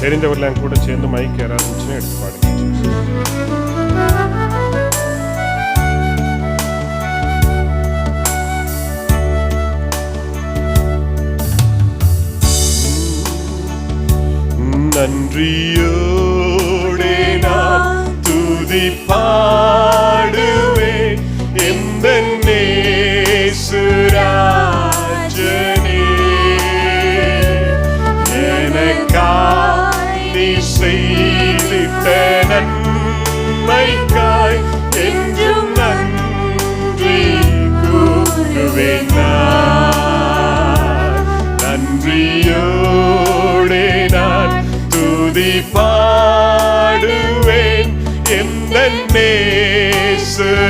தெரிந்தவர்கள் கூட சேர்ந்து மைக் யாராவது இருந்துச்சுன்னா எடுத்து பாடுங்க. நன்றியோடே நான் துதி பாடுவேன் எந்த நேசுராஜனே, எனக்காய் நீ செய்திட்ட நன்மைக்காய் என்றும் நன்றி கூறுவேன் நான். நன்றியோடே நான் துதி பாடுவேன் எந்த நேசுராஜனே,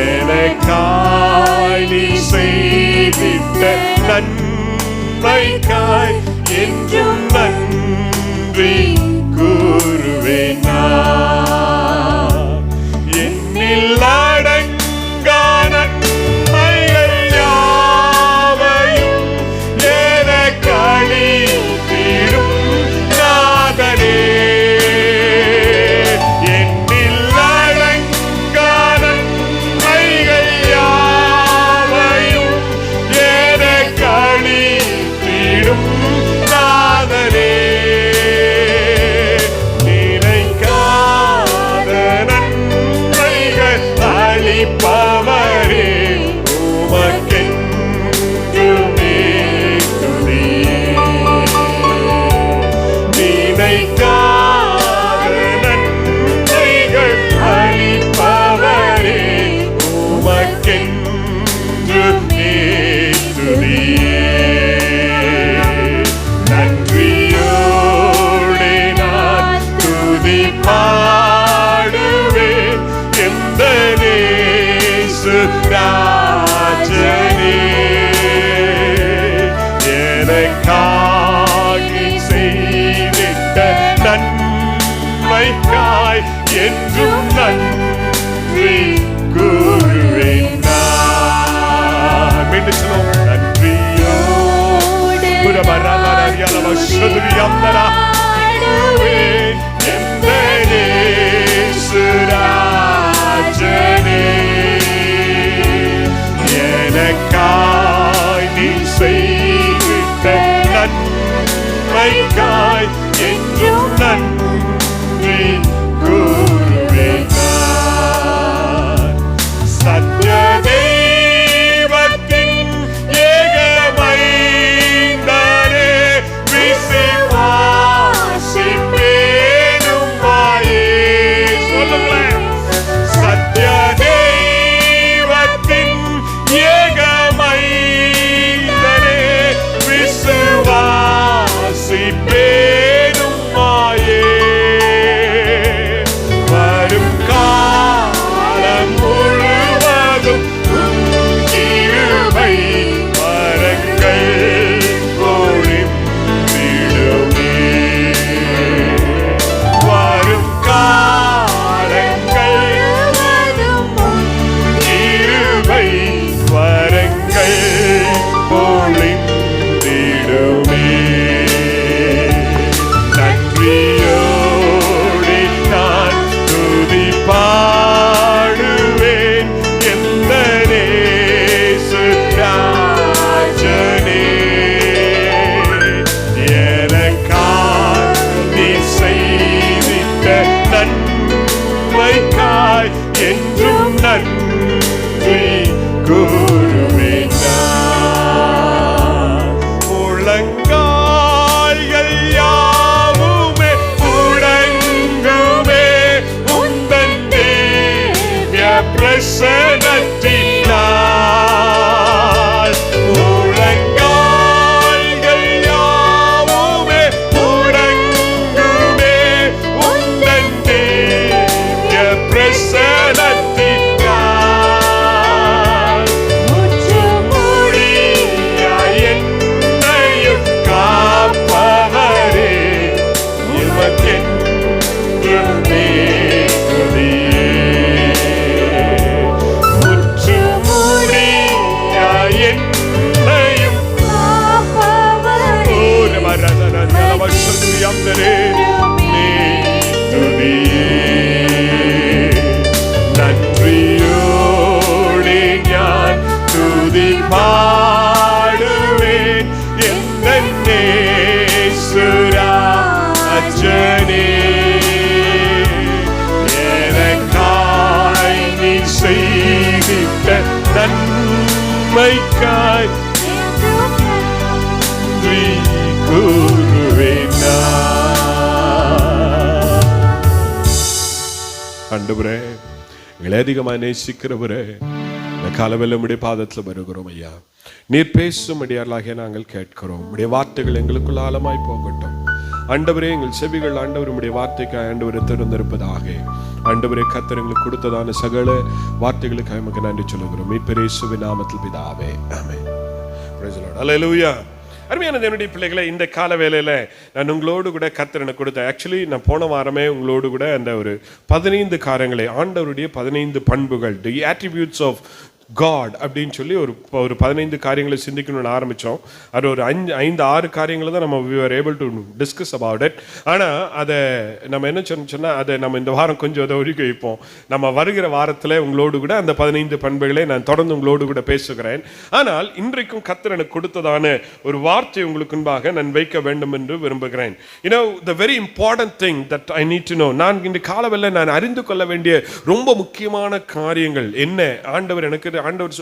எனக்காய் நீ செய்திட்ட நன்மைக்காய் என்றும் நன்றி கூறுவேன் நான். என்னில் அடங்கா நன்மைகள் யாவையும் எனக்களித்திடும் நாதனே, என்னில் அடங்கா நன்மைகள் யாவையும் எனக்களித்திடும் நாதனே, நினைக்காத நன்மைகள் அளிப்பவரே உமக்கென்றுமே துதி. நினைக்காத நன்மைகள் அளிப்பவரே உமக்கென்றுமே துதி. நன்றியோடே நான் துதி பாடுவேன் எந்த நேசுராஜனே, எனக்காகி செய்திட்ட நன்மைக்காய் என்றும் நன்றி கூறுவேன் நான். மீண்டும் சொல்லுவோம். நன்றியோடு எந்த நேசுராஜனே, எனக்காய் நீ செய்திட்ட நன்மைக்காய் என்றும் நன்றி கூறுவேன் நான். சத்ய தெய்வத்தின் ஏகமைந்தனே, விசுவாச நன்மைக்காய் நன்றி கூறுவேன் ஆண்டவரே, எங்களை அதிகமாக நேசிக்கிறவரே, இந்த காலவெல்ல உம்முடைய பாதத்தில் வருகிறோம் ஐயா. நீர் பேசும் அடியார்களாகிய நாங்கள் கேட்கிறோம். உம்முடைய வார்த்தைகள் எங்களுக்குள்ள ஆழமாய் போகட்டும் ஆண்டவரே. எங்கள் செவிகள் ஆண்டவர் உம்முடைய வார்த்தைக்கு ஆண்டவரை திறந்திருப்பதாக. ஆண்டவரே, கர்த்தர் எங்களுக்கு கொடுத்ததான சகல வார்த்தைகளுக்கு நமக்கு நன்றி சொல்லுகிறோம். மீட்பர் இயேசுவின் நாமத்தில் பிதாவே, ஆமென். Praise the Lord. ஹல்லேலூயா. அருமையான தேவனுடைய பிள்ளைகளை, இந்த கால வேளையில் நான் உங்களோடு கூட கர்த்தர் எனக்கு கொடுத்தேன். ஆக்சுவலி நான் போன வாரமே உங்களோடு கூட அந்த ஒரு 15 காரியங்களை, ஆண்டவருடைய 15 பண்புகள், தி ஆட்ரிபியூட்ஸ் ஆஃப் காட் அப்படின்னு சொல்லி ஒரு 15 காரியங்களை சிந்திக்கணும்னு ஆரம்பித்தோம். அது ஒரு 5-6 காரியங்களை தான் நம்ம we were able to discuss about it. ஆனால் அதை நம்ம என்ன சொன்னால் அதை நம்ம இந்த வாரம் கொஞ்சம் அதை ஒதுக்கி வைப்போம். நம்ம வருகிற வாரத்தில் உங்களோடு கூட அந்த 15 பண்புகளை நான் தொடர்ந்து உங்களோடு கூட பேசுகிறேன். ஆனால் இன்றைக்கும் கர்த்தர் எனக்கு கொடுத்ததான ஒரு வார்த்தை உங்களுக்கு முன்பாக நான் வைக்க வேண்டும் என்று விரும்புகிறேன். the very important thing that I need to know, நான் இந்த காலவெல்ல நான் அறிந்து கொள்ள வேண்டிய ரொம்ப முக்கியமான காரியங்கள் என்ன, ஆண்டவர் எனக்கு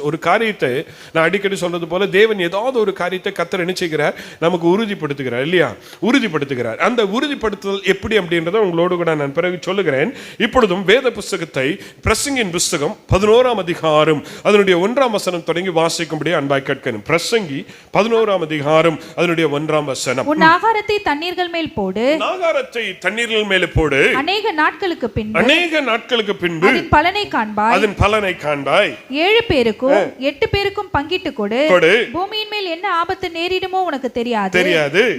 ஒரு காரியத்தை நான் அடிக்கடி சொல்றது போல, தேவன் ஏதாவது ஒரு காரியத்தை கர்த்தர் என்ன செய்கிறார், நமக்கு உறுதிப்படுத்துகிறார் இல்லையா, உறுதிப்படுத்துகிறார். அந்த உறுதிப்படுத்துதல் எப்படி அப்படின்றத உங்களோடு கூட நான் பிறகு சொல்லுகிறேன். இப்பொழுதும் வேத புஸ்தகத்தை பிரசங்கியின் புஸ்தகம் 11ஆம் அதிகாரம் அதனுடைய 1ஆம் வசனம் தொடங்கி வாசிக்கும்படி அன்பாய் கேட்கிறேன். பிரசங்கி 11ஆம் அதிகாரம் அதனுடைய 1ஆம் வசனம். உன் ஆகாரத்தை தண்ணீர்கள் மேல் போடு, ஆகாரத்தை தண்ணீர்கள் மேல் போடு, அநேக நாட்களுக்கு பின்பு அதன் பலனை காண்பாய். 7 பேருக்கும் 8 பேருக்கும் பங்கிட்டு கொடு. பூமியின் மேல் என்ன ஆபத்து நேரிடுமோ உனக்கு தெரியாது.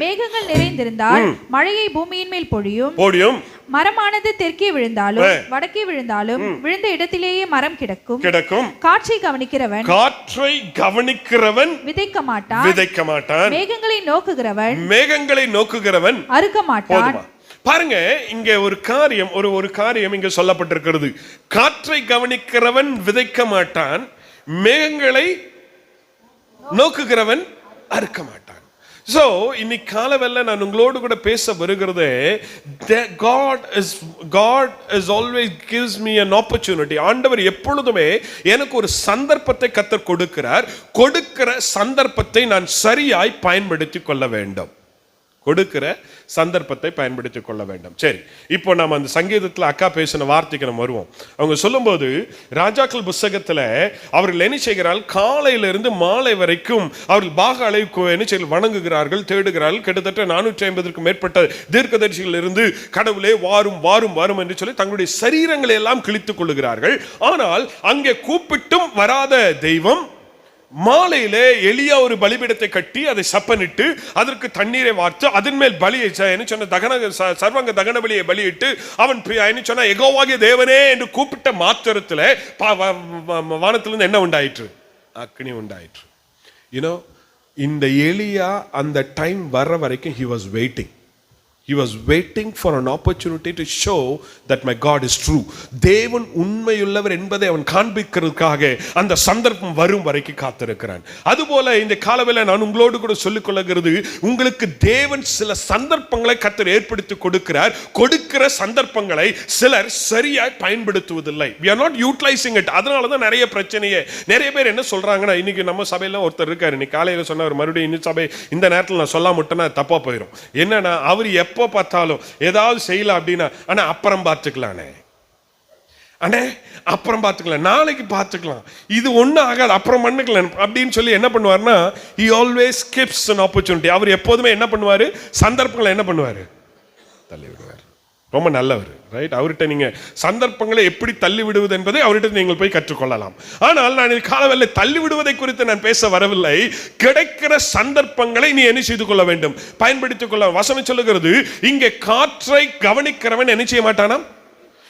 மேகங்கள் நிறைந்திருந்தால் மழையை பூமியின் மேல் பொழியும். மரமானது தெற்கே விழுந்தாலும் வடக்கே விழுந்தாலும் விழுந்த இடத்திலேயே மரம் கிடக்கும். காற்றை கவனிக்கிறவன் விதைக்க மாட்டான். மேகங்களை நோக்குகிறவன் அறுக்க மாட்டான். பாருங்க, இங்க ஒரு காரியம் இங்க சொல்லப்பட்டிருக்கிறது. காற்றை கவனிக்கிறவன் விதைக்க மாட்டான், மேகங்களை நோக்குகிறவன் அறுக்க மாட்டான். So இன்னைக்கு காலவெல்ல நான் உங்களோடு கூட பேச வருகிறதே, God is always gives me an opportunity. ஆண்டவர் எப்பொழுதுமே எனக்கு ஒரு சந்தர்ப்பத்தை கர்த்தர் கொடுக்கிற சந்தர்ப்பத்தை நான் சரியாய் பயன்படுத்திக் கொள்ள வேண்டும். சரி, இப்போ நாம அந்த சங்கீதத்தில் அக்கா பேசின வார்த்தைக்கு நம்ம வருவோம். அவங்க சொல்லும்போது, ராஜாக்கள் புஸ்தகத்தில் அவர்கள் என்ன செய்கிறார்கள், காலையிலிருந்து மாலை வரைக்கும் அவர்கள் பாக அளவுக்கு வணங்குகிறார்கள், தேடுகிறார்கள். கிட்டத்தட்ட 450க்கும் மேற்பட்ட தீர்க்கதரிசிகள் இருந்து கடவுளே வாரும் வாரும் வாரும் என்று சொல்லி தங்களுடைய சரீரங்களை எல்லாம் கிழித்துக் கொள்ளுகிறார்கள். ஆனால் அங்கே கூப்பிட்டும் வராத தெய்வம் மாலையிலே எலியா ஒரு பலிபீடத்தை கட்டி அதை சப்பனிட்டு அதற்கு தண்ணீரை வார்த்து அதன் மேல் பலியை சர்வாங்க தகன பலியை பலியிட்டு அவன் சொன்ன யெகோவாகிய தேவனே என்று கூப்பிட்ட மாத்திரத்தில் வானத்திலிருந்து என்ன உண்டாயிற்று, அக்னி உண்டாயிற்று. இந்த எலியா அந்த டைம் வர்ற வரைக்கும் he was waiting for an opportunity to show that my God is true. தேவன் உண்மையுள்ளவர் என்பதை அவன் காண்பிக்கிறதுக்காக அந்த சந்தர்ப்பம் வரும் வரைக்கும் காத்திருக்கிறான். அதுபோல இந்த காலவேளை நான் உங்களோடு கூட சொல்லிக் கொள்ளுகிறது, உங்களுக்கு தேவன் சில சந்தர்ப்பங்களை கர்த்தர் ஏற்படுத்தி கொடுக்கிற சந்தர்ப்பங்களை சிலர் சரியாய் பயன்படுத்துவதில்லை. we are not utilizing it. அதனால தான் நிறைய பிரச்சனையே. நிறைய பேர் என்ன சொல்றாங்கன்னா, இன்னைக்கு நம்ம சபையில ஒருத்தர் இருக்காரு, இன்னைக்கு காலையில சொன்னார், மறுபடியும் இன்னும் சபை இந்த நேரத்தில் நான் சொல்லாம விட்டேன்னா தப்பா போயிடும். என்னன்னா, அவர் எப்போ பார்த்தாலும் ஏதாவது செய்யலாம் அப்படின்னா, ஆனா அப்புறம் பார்த்துக்கலானே, அப்புறம் பார்த்துக்கலாம், நாளைக்கு பார்த்துக்கலாம், இது ஒன்றும் ஆகாது, அப்புறம் பண்ணிக்கலாம் அப்படின்னு சொல்லி என்ன பண்ணுவார்னா, he always skips an opportunity. அவர் எப்போதுமே என்ன பண்ணுவாரு, சந்தர்ப்பங்களை என்ன பண்ணுவாரு, தள்ளி விடுவார். ரொம்ப நல்லவர், ரைட்? அவர்கிட்ட நீங்க சந்தர்ப்பங்களை எப்படி தள்ளி விடுவது என்பதை அவர்கிட்ட நீங்கள் போய் கற்றுக்கொள்ளலாம். ஆனால் நான் காலவெல்ல தள்ளி விடுவதை குறித்து நான் பேச வரவில்லை. கிடைக்கிற சந்தர்ப்பங்களை நீ என்ன செய்து கொள்ள வேண்டும், பயன்படுத்திக் கொள்ள. வசனம் சொல்லுகிறது, இங்கே காற்றை கவனிக்கிறவன் என்ன செய்ய மாட்டானா.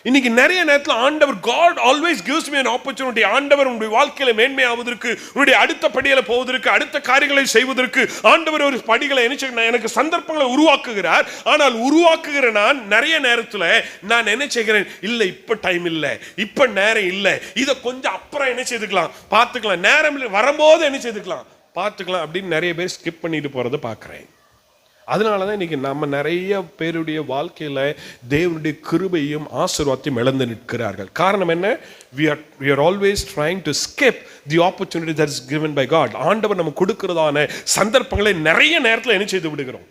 இன்னைக்கு நிறைய நேரத்தில் ஆண்டவர் God always gives me an opportunity. ஆண்டவர் உங்களுடைய வாழ்க்கையில மேன்மையாவதற்கு, உங்களுடைய அடுத்த படியில போவதற்கு, அடுத்த காரியங்களை செய்வதற்கு ஆண்டவர் ஒரு படிகளை எனக்கு சந்தர்ப்பங்களை உருவாக்குகிறார். ஆனால் உருவாக்குகிற நான் நிறைய நேரத்தில் நான் என்ன செய்கிறேன், இல்லை இப்ப டைம் இல்லை, இப்ப நேரம் இல்லை, இதை கொஞ்சம் அப்புறம் என்ன செய்துக்கலாம், பார்த்துக்கலாம், நேரம் வரும்போது என்ன செய்துக்கலாம், பார்த்துக்கலாம் அப்படின்னு நிறைய பேர் ஸ்கிப் பண்ணிட்டு போறதை பார்க்கிறேன். அதனாலதான் இன்னைக்கு நம்ம நிறைய பேருடைய வாழ்க்கையில தேவனுடைய கிருபையும் ஆசீர்வாதத்தையும் இழந்து நிற்கிறார்கள். காரணம் என்ன? we are always trying to skip the opportunity that is given by God. ஆண்டவர் நமக்கு கொடுக்கிறதான சந்தர்ப்பங்களை நிறைய நேரத்தில் என்ன செய்து விடுகிறோம்?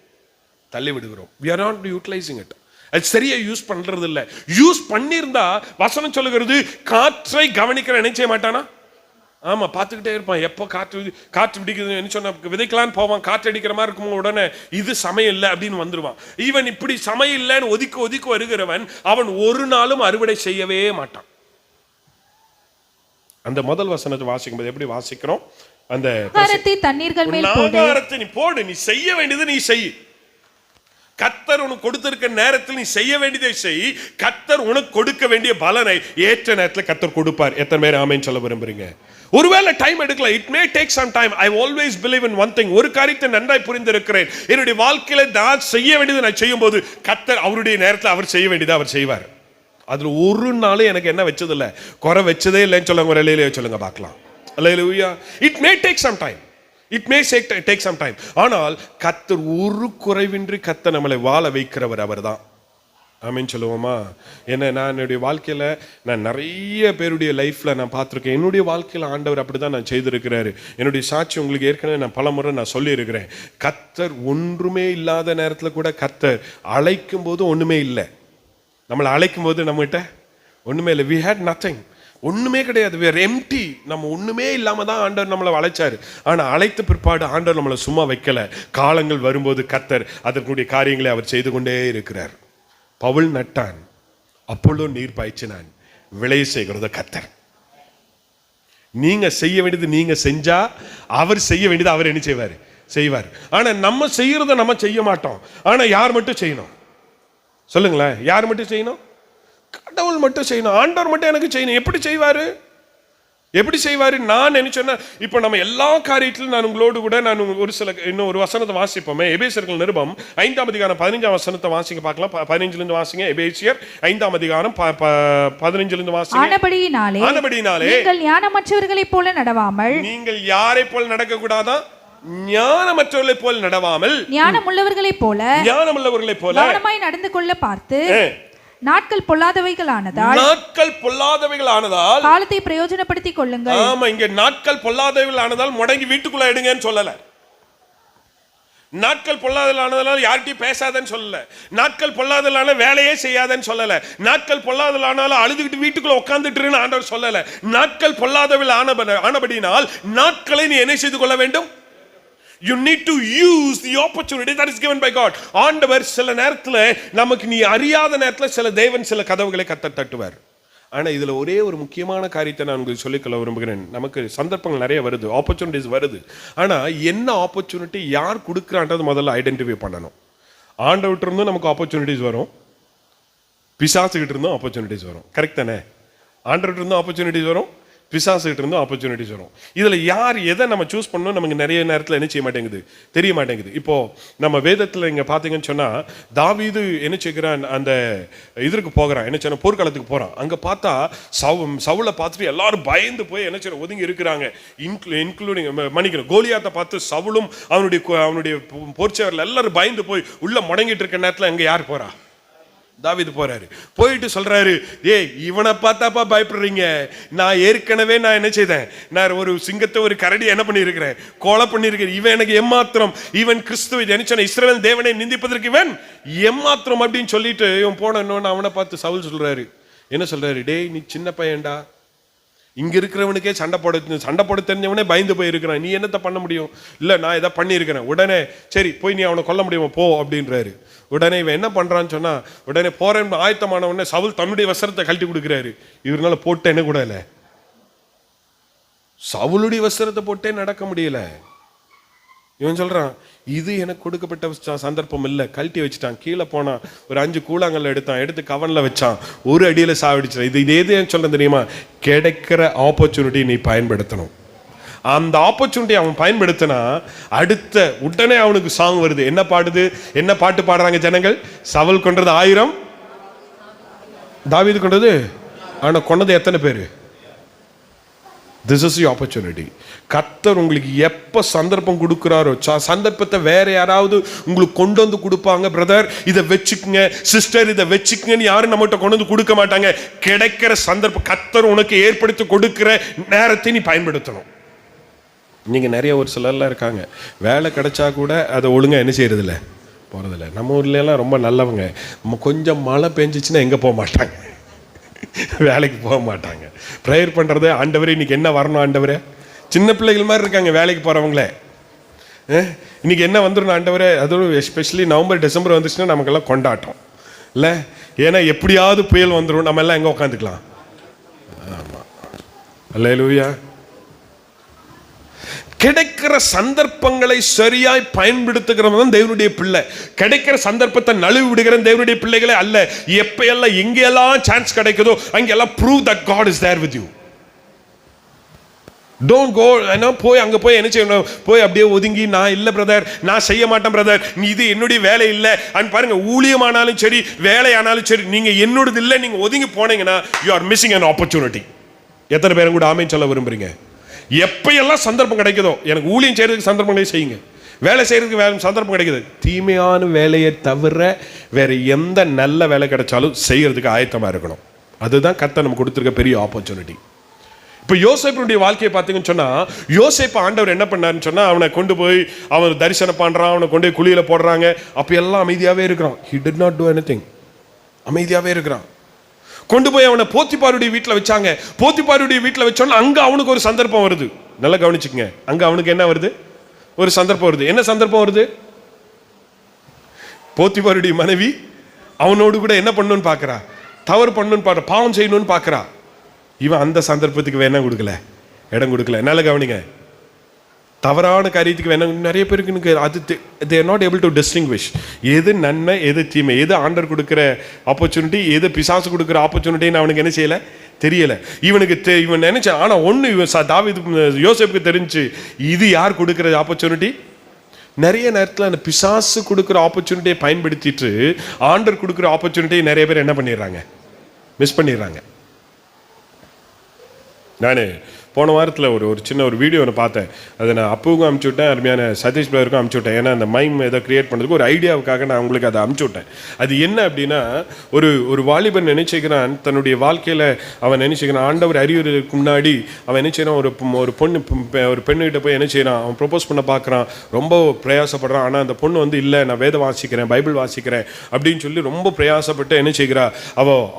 தள்ளி விடுகிறோம். we are not utilizing it. அது சரியா யூஸ் பண்றது இல்ல. யூஸ் பண்ணியிருந்தா வசனம் சொல்லுகிறது, காற்றை கவனிக்கிற என்ன செய்ய மாட்டானா? ஆமா, பார்த்துக்கிட்டே இருப்பான். எப்போ காற்று பிடிக்குது என்ன சொன்ன விதைக்கலான்னு போவான், காற்று அடிக்கிற மாதிரி இருக்கும், உடனே இது சமயம் இல்லை அப்படின்னு வந்துருவான். ஈவன் இப்படி சமயம் இல்லைன்னு ஒதுக்கி வருகிறவன் அவன் ஒரு நாளும் அறுவடை செய்யவே மாட்டான். அந்த முதல் வசனத்தை வாசிக்கும் போது எப்படி வாசிக்கிறோம்? அந்த தண்ணீர்கள் மேல் நீ போடு, நீ செய்ய வேண்டியது நீ செய். கர்த்தர் உனக்கு கொடுத்திருக்க நேரத்தில் நீ செய்ய வேண்டியதை செய். கர்த்தர் உனக்கு கொடுக்க வேண்டிய பலனை ஏற்ற நேரத்தில் கர்த்தர் கொடுப்பார். எத்தனை பேர் ஆமென் சொல்ல விரும்புறீங்க? ஒருவேளை டைம் எடுக்கலாம். It may take some time. I always believe in one thing. ஒரு காரியத்தை நன்றாய் புரிந்திருக்கிறேன். என்னுடைய வாழ்க்கையில நான் செய்ய வேண்டியதை நான் செய்யும் போது கர்த்தர் அவருடைய நேரத்தில் அவர் செய்ய வேண்டியதை அவர் செய்வார். அதுல ஒரு நாளும் எனக்கு என்ன வச்சதில்ல, குறை வச்சதே இல்லைன்னு சொல்லுங்க. ஒரு இலையிலே சொல்லுங்க பார்க்கலாம். அல்லேலூயா. It may take some time. It may take some time. ஆனால் கர்த்தர் ஒரு குறைவின்றி கர்த்தர் நம்மளை வாழ வைக்கிறவர் அவர்தான். ஆமென் சொல்லுவோமா? என்ன, நான் என்னுடைய வாழ்க்கையில நான் நிறைய பேருடைய லைஃப்ல நான் பார்த்துருக்கேன். என்னுடைய வாழ்க்கையில ஆண்டவர் அப்படிதான் நான் செய்திருக்கிறாரு. என்னுடைய சாட்சி உங்களுக்கு ஏற்கனவே நான் பல முறை நான் சொல்லி இருக்கிறேன். கர்த்தர் ஒன்றுமே இல்லாத நேரத்தில் கூட கர்த்தர் அழைக்கும் போது ஒண்ணுமே இல்லை. நம்மளை அழைக்கும் போது நம்மகிட்ட ஒண்ணுமே இல்லை. we had nothing. ஒண்ணுமே கிடையாது. we are empty. நம்ம ஒண்ணுமே இல்லாம தான் ஆண்டவர் நம்மளை அழைச்சாரு. ஆனா அழைத்த பிற்பாடு ஆண்டவர் நம்மளை சும்மா வைக்கல. காலங்கள் வரும்போது கர்த்தர் அதற்குரிய காரியங்களை அவர் செய்து கொண்டே இருக்கிறார். பவுல் நட்டான், அப்பொழுது நீர் பாய்ச்சினான், விளைய செய்கிறது கர்த்தர். நீங்க செய்ய வேண்டியது நீங்க செஞ்சா அவர் செய்ய வேண்டியது அவர் என்ன செய்வார். ஆனா நம்ம செய்யறத நம்ம செய்ய மாட்டோம். ஆனா யார் மட்டும் செய்யணும் சொல்லுங்களேன்? யார் மட்டும் செய்யணும்? கடவுள் மட்டும் செய்யணும். ஆண்டவர் மட்டும் எனக்கு செய்யணும். எப்படி செய்வாரு? நான் என்ன சொன்ன, இப்போ நம்ம எல்லா காரியத்திலும் நான் உங்களோடு கூட நான் இன்னும் ஒரு வசனத்தை வாசிப்போமே. எபேசியர்கள் நிருபம் 5ஆம் அதிகாரம் 15ஆம் வசனத்தை வாசிங்க பார்க்கலாம். 15 இருந்து வாசிங்க. எபேசியர் 5ஆம் அதிகாரம் 15 இருந்து வாசிங்க. ஆனபடியினாலே நீங்கள் ஞானமற்றவர்களைப் போல நடவாமல், நீங்கள் யாரை போல நடக்க கூடாதா? ஞானமற்றவர்களைப் போல நடவாமல், ஞானமுள்ளவர்களைப் போல கவனமாய் நடந்து கொள்ள பார்த்து, நாட்கள் பொல்லாதவைகளானதால் காலத்தை பிரயோஜனப்படுத்திக் கொள்ளுங்கள். ஆமா, இங்க நாட்கள் பொல்லாதவைகளானதால் முடங்கி வீட்டுக்குள்ள எடுங்கன்னு சொல்லல. நாட்கள் பொல்லாதலானதால் யார்கிட்டயும் பேசாதன்னு சொல்லல. நாட்கள் பொல்லாதலான வேலையே செய்யாதன்னு சொல்லல. நாட்கள் பொல்லாதலானாலும் அழுதுகிட்டு வீட்டுக்குள்ள உட்கார்ந்துட்டு ஆண்டவர் சொல்லல. நாட்கள் பொல்லாதவில் ஆனபடினால் நாட்களை நீ என்ன செய்து கொள்ள வேண்டும்? You need to use the opportunity that is given by God. ஆண்டவர் சில நேரத்துல நமக்கு நீ அறியாத நேரத்துல சில தேவன் சில கதவுகளை தட்டுவார். ஆனா இதுல ஒரே ஒரு முக்கியமான காரியத்தை நான் உங்களுக்கு சொல்லிக்கொள்ள விரும்புகிறேன். நமக்கு சந்தர்ப்பங்கள் நிறைய வருது, ஆப்பர்ச்சுனிட்டிஸ் வருது. ஆனா என்ன ஆப்பர்ச்சுனிட்டி யார் கொடுக்குறான்றது முதல்ல ஐடென்டிஃபை பண்ணணும். ஆண்டவர்கிட்ட இருந்தும் நமக்கு ஆப்பர்ச்சுனிட்டிஸ் வரும், பிசாசுகிட்ட இருந்தும் ஆப்பர்ச்சுனிட்டிஸ் வரும். கரெக்ட் தானே? ஆண்டவர்கிட்ட இருந்தும் ஆப்பர்ச்சுனிட்டிஸ் வரும், பிசாசுகிட்ட இருந்தும் ஆப்பர்ச்சுனிட்டிஸ் வரும். இதுல யார் எதை நம்ம சூஸ் பண்ணணும் நமக்கு நிறைய நேரத்தில் என்ன செய்ய மாட்டேங்குது, தெரிய மாட்டேங்குது. இப்போ நம்ம வேதத்தில் இங்க பாத்தீங்கன்னு சொன்னா தாவீது என்ன செய்கிறான், அந்த இதற்கு போகிறான், என்ன சொன்ன போர்க்களத்துக்கு போறான். அங்க பார்த்தா சவுலை பார்த்துட்டு எல்லாரும் பயந்து போய் என்ன செய்ய ஒதுங்கி இருக்கிறாங்க. இன்க்ளூடிங் மன்னிக்கணும், கோலியாத்தை பார்த்து சவுலும் அவனுடைய போர்ச்சவர்கள் எல்லாரும் பயந்து போய் உள்ள முடங்கிட்டு இருக்க நேரத்தில் அங்க யார் போறா? தாவீது போறாரு. போயிட்டு சொல்றாரு, இவனை பார்த்தாப்பா பயப்படுறீங்க, நான் ஏற்கனவே நான் என்ன செய்தேன், நான் ஒரு சிங்கத்தை ஒரு கரடி என்ன பண்ணியிருக்கிறேன், கொலை பண்ணியிருக்கிறேன். இவன் எனக்கு எம்மாத்திரம், இவன் கிறிஸ்துவை நினைச்சன இஸ்ரவேல் தேவனை நிந்திப்பதற்கு இவன் எம்மாத்திரம் அப்படின்னு சொல்லிட்டு இவன் போனோன்னு அவனை பார்த்து சவுல் சொல்றாரு, என்ன சொல்றாரு, டேய் நீ சின்ன பையன்டா, இங்க இருக்கிறவனுக்கே சண்டை போட தெரிஞ்சவனே பயந்து போய் இருக்கிறான், நீ என்னத்தை பண்ண முடியும்? இல்ல நான் இதை பண்ணியிருக்கிறேன். உடனே சரி போய் நீ அவனை கொல்ல முடியுமா போ அப்படின்றாரு. உடனே இவன் என்ன பண்றான்னு சொன்னா, உடனே போறேன் ஆயத்தமான உடனே சவுல் தன்னுடைய வஸ்திரத்தை கழட்டி கொடுக்கிறாரு. இவரால போட்டு என்ன கூட இல்ல, சவுளுடைய வஸ்திரத்தை போட்டே நடக்க முடியல. இவன் சொல்றான், இது எனக்கு கொடுக்கப்பட்ட சந்தர்ப்பம் இல்லை. கழட்டி வச்சுட்டான். கீழே போனான், ஒரு 5 கூழாங்கல்ல எடுத்து கவன்ல வச்சான், ஒரு அடியில சாவடிச்சான். இது எது சொல்ல தெரியுமா? கிடைக்கிற ஆப்பர்ச்சுனிட்டி நீ பயன்படுத்தணும். அந்த ஆப்பர்ச்சுனிட்டி அவன் பயன்படுத்தினா அடுத்த உடனே அவனுக்கு சாங் வருது. என்ன பாட்டு பாடுறாங்க ஜனங்கள்? சவுல் கொன்றது 1000, தாவீது கொன்றது, ஆனா கொன்னது எத்தனை பேரு? This is the opportunity. கர்த்தர் உங்களுக்கு எப்போ சந்தர்ப்பம் கொடுக்குறாரோ, சந்தர்ப்பத்தை வேற யாராவது உங்களுக்கு கொண்டு வந்து கொடுப்பாங்க. பிரதர் இதை வச்சுக்குங்க, சிஸ்டர் இதை வச்சுக்குங்கன்னு யாரும் நம்மகிட்ட கொண்டு வந்து கொடுக்க மாட்டாங்க. கிடைக்கிற சந்தர்ப்பம் கர்த்தர் உனக்கு ஏற்படுத்தி கொடுக்கிற நேரத்தை நீ பயன்படுத்தணும். நீங்கள் நிறைய ஒரு சிலர்லாம் இருக்காங்க, வேலை கிடைச்சா கூட அதை ஒழுங்காக என்ன செய்யறதில்ல, போகிறதில்ல. நம்ம ஊர்லலாம் ரொம்ப நல்லவங்க, கொஞ்சம் மழை பெஞ்சிச்சுன்னா எங்கே போக மாட்டாங்க, வேலைக்கு போக மாட்டாங்க. ப்ரேயர் பண்ணுறது, ஆண்டவரே இன்னைக்கு என்ன வரணும் ஆண்டவரே. சின்ன பிள்ளைகள் மாதிரி இருக்காங்க வேலைக்கு போகிறவங்களே. இன்னைக்கு என்ன வந்துடும் ஆண்டவரே. அதுவும் எஸ்பெஷலி நவம்பர் டிசம்பர் வந்துச்சுன்னா நமக்கெல்லாம் கொண்டாட்டம் இல்லை. ஏன்னா எப்படியாவது புயல் வந்துடும், நம்ம எல்லாம் எங்கே உட்காந்துக்கலாம். ஆமாம், அல்லேலூயா. கிடைக்கிற சந்தர்ப்பங்களை சரியாய் பயன்படுத்துகிறவங்க தான் தேவனுடைய பிள்ளை. கிடைக்கிற சந்தர்ப்பத்தை நழுவி விடுகிற தேவனுடைய பிள்ளைகளே அல்ல. எப்பெல்லாம் எங்கெல்லாம் சான்ஸ் கிடைக்குதோ அங்கெல்லாம் prove that God is there with you. Don't go, போய் அங்கே போய் என்ன செய்யணும், போய் அப்படியே ஒதுங்கி நான் இல்லை பிரதர், நான் செய்ய மாட்டேன் பிரதர், இது என்னுடைய வேலை இல்லை அண்ட் பாருங்க. ஊழியமானாலும் சரி வேலையானாலும் சரி, நீங்கள் என்னோடது இல்லை நீங்கள் ஒதுங்கி போனீங்கன்னா you are missing an opportunity. எத்தனை பேரும் கூட ஆமென் சொல்ல விரும்புறீங்க? எப்பையெல்லாம் சந்தர்ப்பம் கிடைக்குதோ, எனக்கு ஊழியம் செய்யறதுக்கு சந்தர்ப்பங்களே செய்யுங்க, வேலை செய்யறதுக்கு வேலை சந்தர்ப்பம் கிடைக்குது. தீமையான வேலையை தவிர வேற எந்த நல்ல வேலை கிடைச்சாலும் செய்யறதுக்கு ஆயத்தமாக இருக்கணும். அதுதான் கர்த்தர் நமக்கு கொடுத்துருக்க பெரிய ஆப்பர்ச்சுனிட்டி. இப்போ யோசேப்பினுடைய வாழ்க்கையை பார்த்தீங்கன்னு சொன்னால், யோசேப்பு ஆண்டவர் என்ன பண்ணாருன்னு சொன்னால், அவனை கொண்டு போய் அவன் தரிசனம் பண்ணுறான், அவனை கொண்டு போய் குழியில் போடுறாங்க. அப்போ எல்லாம் அமைதியாகவே இருக்கிறான். He did not do anything. அமைதியாகவே இருக்கிறான். கொண்டு போய் அவனை போத்திபாருடைய வீட்டில் வச்சாங்க. போத்திபாருடைய வீட்டில் வச்சோன்னா அங்கே அவனுக்கு ஒரு சந்தர்ப்பம் வருது. நல்லா கவனிச்சுக்கங்க, அங்கே அவனுக்கு என்ன வருது, ஒரு சந்தர்ப்பம் வருது. என்ன சந்தர்ப்பம் வருது? போத்திபாருடைய மனைவி அவனோடு கூட என்ன பண்ணணும்னு பார்க்குறா, தவறு பண்ணணும்னு பார்க்குறா, பாவம் செய்யணும்னு பார்க்குறா. இவன் அந்த சந்தர்ப்பத்துக்கு வேணா கொடுக்கல, இடம் கொடுக்கல. நல்லா கவனிங்க, தவறான காரியத்துக்கு வேணும். நிறைய பேருக்கு அது they are not able to distinguish எது நன்மை எது தீமை, எது ஆண்டவர் கொடுக்குற ஆப்பர்ச்சுனிட்டி எது பிசாசு கொடுக்குற ஆப்பர்ச்சுனிட்டின்னு அவனுக்கு என்ன செய்யலை, தெரியலை. இவன் நினைச்சான். ஆனால் ஒன்று தாவீது யோசேப்புக்கு தெரிஞ்சு, இது யார் கொடுக்குற ஆப்பர்ச்சுனிட்டி. நிறைய நேரத்தில் அந்த பிசாசு கொடுக்குற ஆப்பர்ச்சுனிட்டியை பயன்படுத்திட்டு ஆண்டவர் கொடுக்குற ஆப்பர்ச்சுனிட்டியை நிறைய பேர் என்ன பண்ணிடுறாங்க, மிஸ் பண்ணிடுறாங்க. நான் போன வாரத்தில் ஒரு சின்ன ஒரு வீடியோ ஒன்று பார்த்தேன். அதை நான் அப்புவுக்கும் அனுப்பிச்சி விட்டேன், அருமையான சதீஷ் பிரதருக்கும் அனுப்பிச்சி விட்டேன். ஏன்னா அந்த மைம் எதை கிரியேட் பண்ணுறதுக்கு ஒரு ஐடியாவுக்காக நான் உங்களுக்கு அதை அனுப்பிச்சி விட்டேன். அது என்ன அப்படின்னா, ஒரு வாலிபன் நினைச்சுக்கிறான் தன்னுடைய வாழ்க்கையில், அவன் நினைச்சுக்கிறான் ஆண்டவர் அறிவுறதுக்கு முன்னாடி அவன் என்ன செய்யறான், ஒரு பெண்ணுகிட்ட போய் என்ன செய்யறான், அவன் ப்ரொப்போஸ் பண்ண பார்க்குறான், ரொம்ப பிரயாசப்படுறான். ஆனால் அந்த பொண்ணு வந்து இல்லை, நான் வேதம் வாசிக்கிறேன், பைபிள் வாசிக்கிறேன் அப்படின்னு சொல்லி ரொம்ப பிரயாசப்பட்டு என்ன செய்கிறா,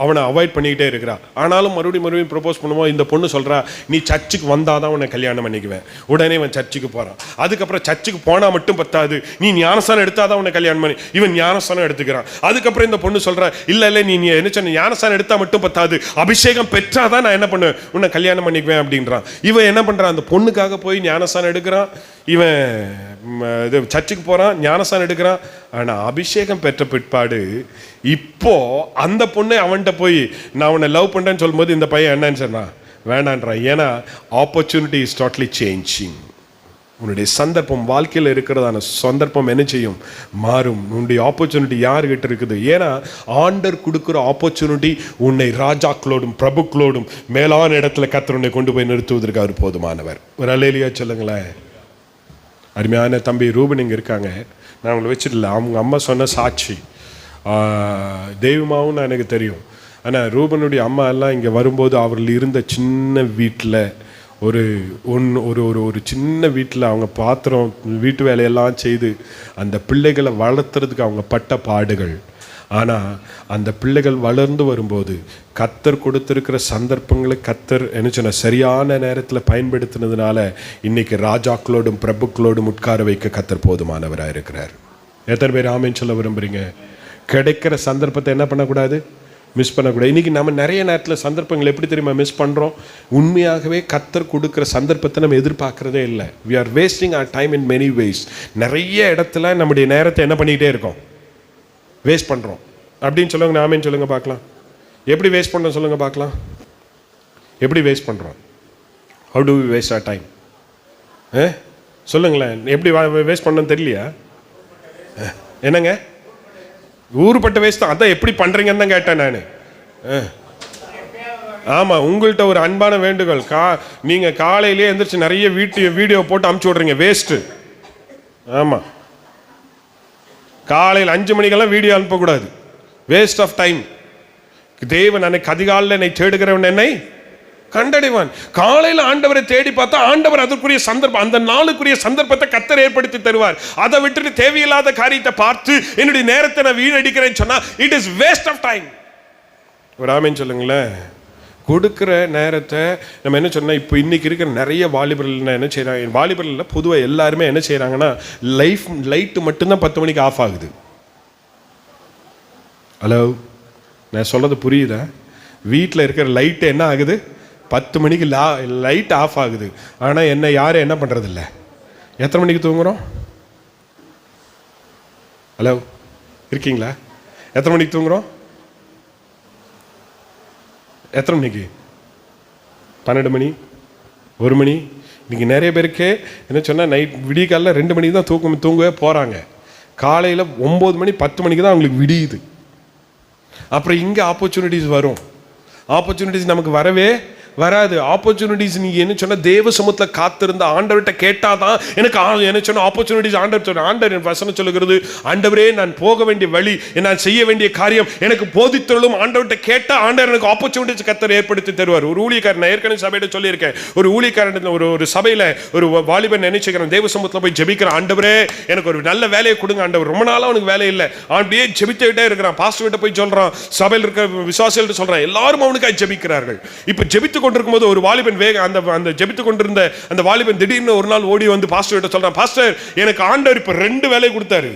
அவனை அவாய்ட் பண்ணிக்கிட்டே இருக்கிறா. ஆனாலும் மறுபடியும் ப்ரொப்போஸ் பண்ணுவோம். இந்த பொண்ணு சொல்கிறா, நீ சர்ச்சுக்கு வந்தாதான் உன்னை கல்யாணம் பண்ணிக்குவேன். உடனே இவன் சர்ச்சுக்கு போறான். அதுக்கப்புறம் சர்ச்சுக்கு போனா மட்டும் பத்தாது, நீ ஞானஸ்தானம் எடுத்தாதான் உன்னை கல்யாணம் பண்ணி, இவன் ஞானஸ்தானம் எடுத்துக்கிறான். அதுக்கப்புறம் இந்த பொண்ணு சொல்ற, இல்ல நீ என்ன சொன்ன, ஞானஸ்தானம் எடுத்தா மட்டும் பத்தாது, அபிஷேகம் பெற்றாதான் நான் என்ன பண்ணுவேன், உன்னை கல்யாணம் பண்ணிக்குவேன் அப்படின்றான். இவன் என்ன பண்றான், அந்த பொண்ணுக்காக போய் ஞானஸ்தானம் எடுக்கிறான். இவன் இது சர்ச்சுக்கு போறான், ஞானஸ்தானம் எடுக்கிறான். ஆனா அபிஷேகம் பெற்ற பிற்பாடு இப்போ அந்த பொண்ணு அவன்கிட்ட போய் நான் உன்னை லவ் பண்றேன்னு சொல்லும்போது இந்த பையன் என்னன்னு சொன்னான், வேண்டான்றான். ஏன்னா ஆப்பர்ச்சுனிட்டி இஸ் டோட்டலி சேஞ்சிங். உன்னுடைய சந்தர்ப்பம் வாழ்க்கையில் இருக்கிறதான சந்தர்ப்பம் என்ன செய்யும், மாறும். உன்னுடைய ஆப்பர்ச்சுனிட்டி யாருக்கிட்ட இருக்குது. ஏன்னா ஆண்டர் கொடுக்குற ஆப்பர்ச்சுனிட்டி உன்னை ராஜாக்களோடும் பிரபுக்களோடும் மேலான இடத்துல கர்த்தர் உன்னை கொண்டு போய் நிறுத்துவதற்கு அவர் போதுமானவர். ஒரு அல்லேலூயா சொல்லுங்களேன். அருமையான தம்பி ரூபன் இங்கே இருக்காங்க, நான் அவங்களை வச்சுடல. அவங்க அம்மா சொன்ன சாட்சி தெய்வமாகவும் எனக்கு தெரியும். ஆனால் ரூபனுடைய அம்மா எல்லாம் இங்கே வரும்போது அவர்கள் இருந்த சின்ன வீட்டில் ஒரு சின்ன வீட்டில் அவங்க பாத்திரம் வீட்டு வேலையெல்லாம் செய்து அந்த பிள்ளைகளை வளர்த்துறதுக்கு அவங்க பட்ட பாடுகள். ஆனால் அந்த பிள்ளைகள் வளர்ந்து வரும்போது கர்த்தர் கொடுத்திருக்கிற சந்தர்ப்பங்களை கர்த்தர் என்ன சொன்ன சரியான நேரத்தில் பயன்படுத்தினதுனால இன்னைக்கு ராஜாக்களோடும் பிரபுக்களோடும் உட்கார வைக்க கர்த்தர் போதுமானவராக இருக்கிறார். எத்தனை பேர் ஆமென் சொல்ல விரும்புகிறீங்க? கிடைக்கிற சந்தர்ப்பத்தை என்ன பண்ணக்கூடாது, மிஸ் பண்ணக்கூடாது. இன்றைக்கி நம்ம நிறைய நேரத்தில் சந்தர்ப்பங்கள் எப்படி தெரியுமா மிஸ் பண்ணுறோம். உண்மையாகவே கர்த்தர் கொடுக்குற சந்தர்ப்பத்தை நம்ம எதிர்பார்க்குறதே இல்லை. We are wasting our time in many ways. நிறைய இடத்துல நம்முடைய நேரத்தை என்ன பண்ணிக்கிட்டே இருக்கோம், வேஸ்ட் பண்ணுறோம். அப்படின்னு சொல்லுங்க, ஆமென் சொல்லுங்கள் பார்க்கலாம். எப்படி வேஸ்ட் பண்ணுறோம் சொல்லுங்கள் பார்க்கலாம். எப்படி வேஸ்ட் பண்ணுறோம்? How do we waste our time? சொல்லுங்களேன், எப்படி வேஸ்ட் பண்ணணும்னு தெரியலையா? என்னங்க ஊருப்பட்ட வேஸ்ட் தான். அதான் எப்படி பண்ணுறீங்கன்னு தான் கேட்டேன் நான். ஆமா, உங்கள்கிட்ட ஒரு அன்பான வேண்டுகோள். நீங்க காலையிலேயே எந்திரிச்சு நிறைய வீடியோ போட்டு அமுச்சு விடுறீங்க, வேஸ்ட். ஆமா, காலையில் 5 மணிக்கெல்லாம் வீடியோ அனுப்பக்கூடாது, வேஸ்ட் ஆஃப் டைம். தேவன் அன்னைக்கு அதிகாலையில் என்னை தேடுகிறவன் என்னை கண்டடைவான். காலையில் ஆண்டவரை தேடி பார்த்தா ஆண்டவர் அதற்குரிய சந்தர்ப்பம், அந்த நாளுக்குரிய சந்தர்ப்பத்தை கர்த்தர் ஏற்படுத்தி தருவார். அதை விட்டுட்டு தேவையில்லாத காரியத்தை பார்த்து என்னுடைய நேரத்தை நான் வீணடிக்கிறேன்னு சொன்னா it is waste of time. ஒரு ஆமென் சொல்லுங்களேன். கொடுக்குற நேரத்தை நம்ம என்ன சொன்னால், இப்போ இன்றைக்கி இருக்கிற நிறைய வாலிபர்கள் என்ன செய்கிறாங்க, வாலிபர்கள் பொதுவாக எல்லாருமே என்ன செய்கிறாங்கன்னா, லைட்டு மட்டும்தான் 10 மணிக்கு ஆஃப் ஆகுது. ஹலோ, நான் சொல்கிறது புரியுதா? வீட்டில் இருக்கிற லைட்டு என்ன ஆகுது, 10 மணிக்கு லைட் ஆஃப் ஆகுது. ஆனால் என்ன யாரும் என்ன பண்ணுறதில்ல. எத்தனை மணிக்கு தூங்குகிறோம்? ஹலோ, இருக்கீங்களா? எத்தனை மணிக்கு தூங்குகிறோம்? எத்தனை மணிக்கு? 12 மணி, 1 மணி. இன்றைக்கி நிறைய பேருக்கு என்ன சொன்னால், நைட் விடிய காலையில் 2 மணிக்கு தான் தூங்கவே போகிறாங்க. காலையில் 9 மணி 10 மணிக்கு தான் அவங்களுக்கு விடியுது. அப்புறம் இங்கே ஆப்பர்ச்சுனிட்டிஸ் வரும். ஆப்பர்ச்சுனிட்டிஸ் நமக்கு வரவே வராது. ஆப்பர்ச்சுனிட்டிஸ் நீங்கள் என்ன சொன்னால், தேவ சமூகத்தில் காத்திருந்த ஆண்டவர்கிட்ட கேட்டால் தான் எனக்கு என்ன சொன்ன ஆப்பர்ச்சுனிட்டிஸ். ஆண்டவர் என் வசனம் சொல்லுகிறது, ஆண்டவரே நான் போக வேண்டிய வழி, நான் செய்ய வேண்டிய காரியம் எனக்கு போதித்தருளும். ஆண்டவர்கிட்ட கேட்டால் ஆண்டவர் எனக்கு ஆப்பர்ச்சுனிட்டிஸ் கர்த்தர் ஏற்படுத்தி தருவார். ஒரு ஊழியக்காரன், நான் ஏற்கனவே சபையிட்ட சொல்லியிருக்கேன், ஒரு ஊழியக்காரன் ஒரு சபையில் ஒரு வாலிபன் நினைச்சுக்கிறேன், தேவ சமூகத்தில் போய் ஜெபிக்கிறான், ஆண்டவரே எனக்கு ஒரு நல்ல வேலையை கொடுங்க ஆண்டவர். ரொம்ப நாளாக அவனுக்கு வேலை இல்லை, அப்படியே ஜெபித்துக்கிட்டே இருக்கிறான். பாஸ்டர் கிட்ட போய் சொல்கிறான், சபையில் இருக்கிற விசுவாசிகள்கிட்ட சொல்கிறான், எல்லாரும் அவனுக்காக ஜெபிக்கிறார்கள். இப்போ ஜெபித்து கொண்டிருக்கும் போது ஒரு வாலிபன் அந்த ஜெபித்து கொண்டிருந்த அந்த வாலிபன் திடீர்னு ஒரு நாள் ஓடி வந்து பாஸ்டர் கிட்ட சொல்றான், பாஸ்டர் எனக்கு ஆண்டவர் இப்ப 2 வேலையை கொடுத்தாரு.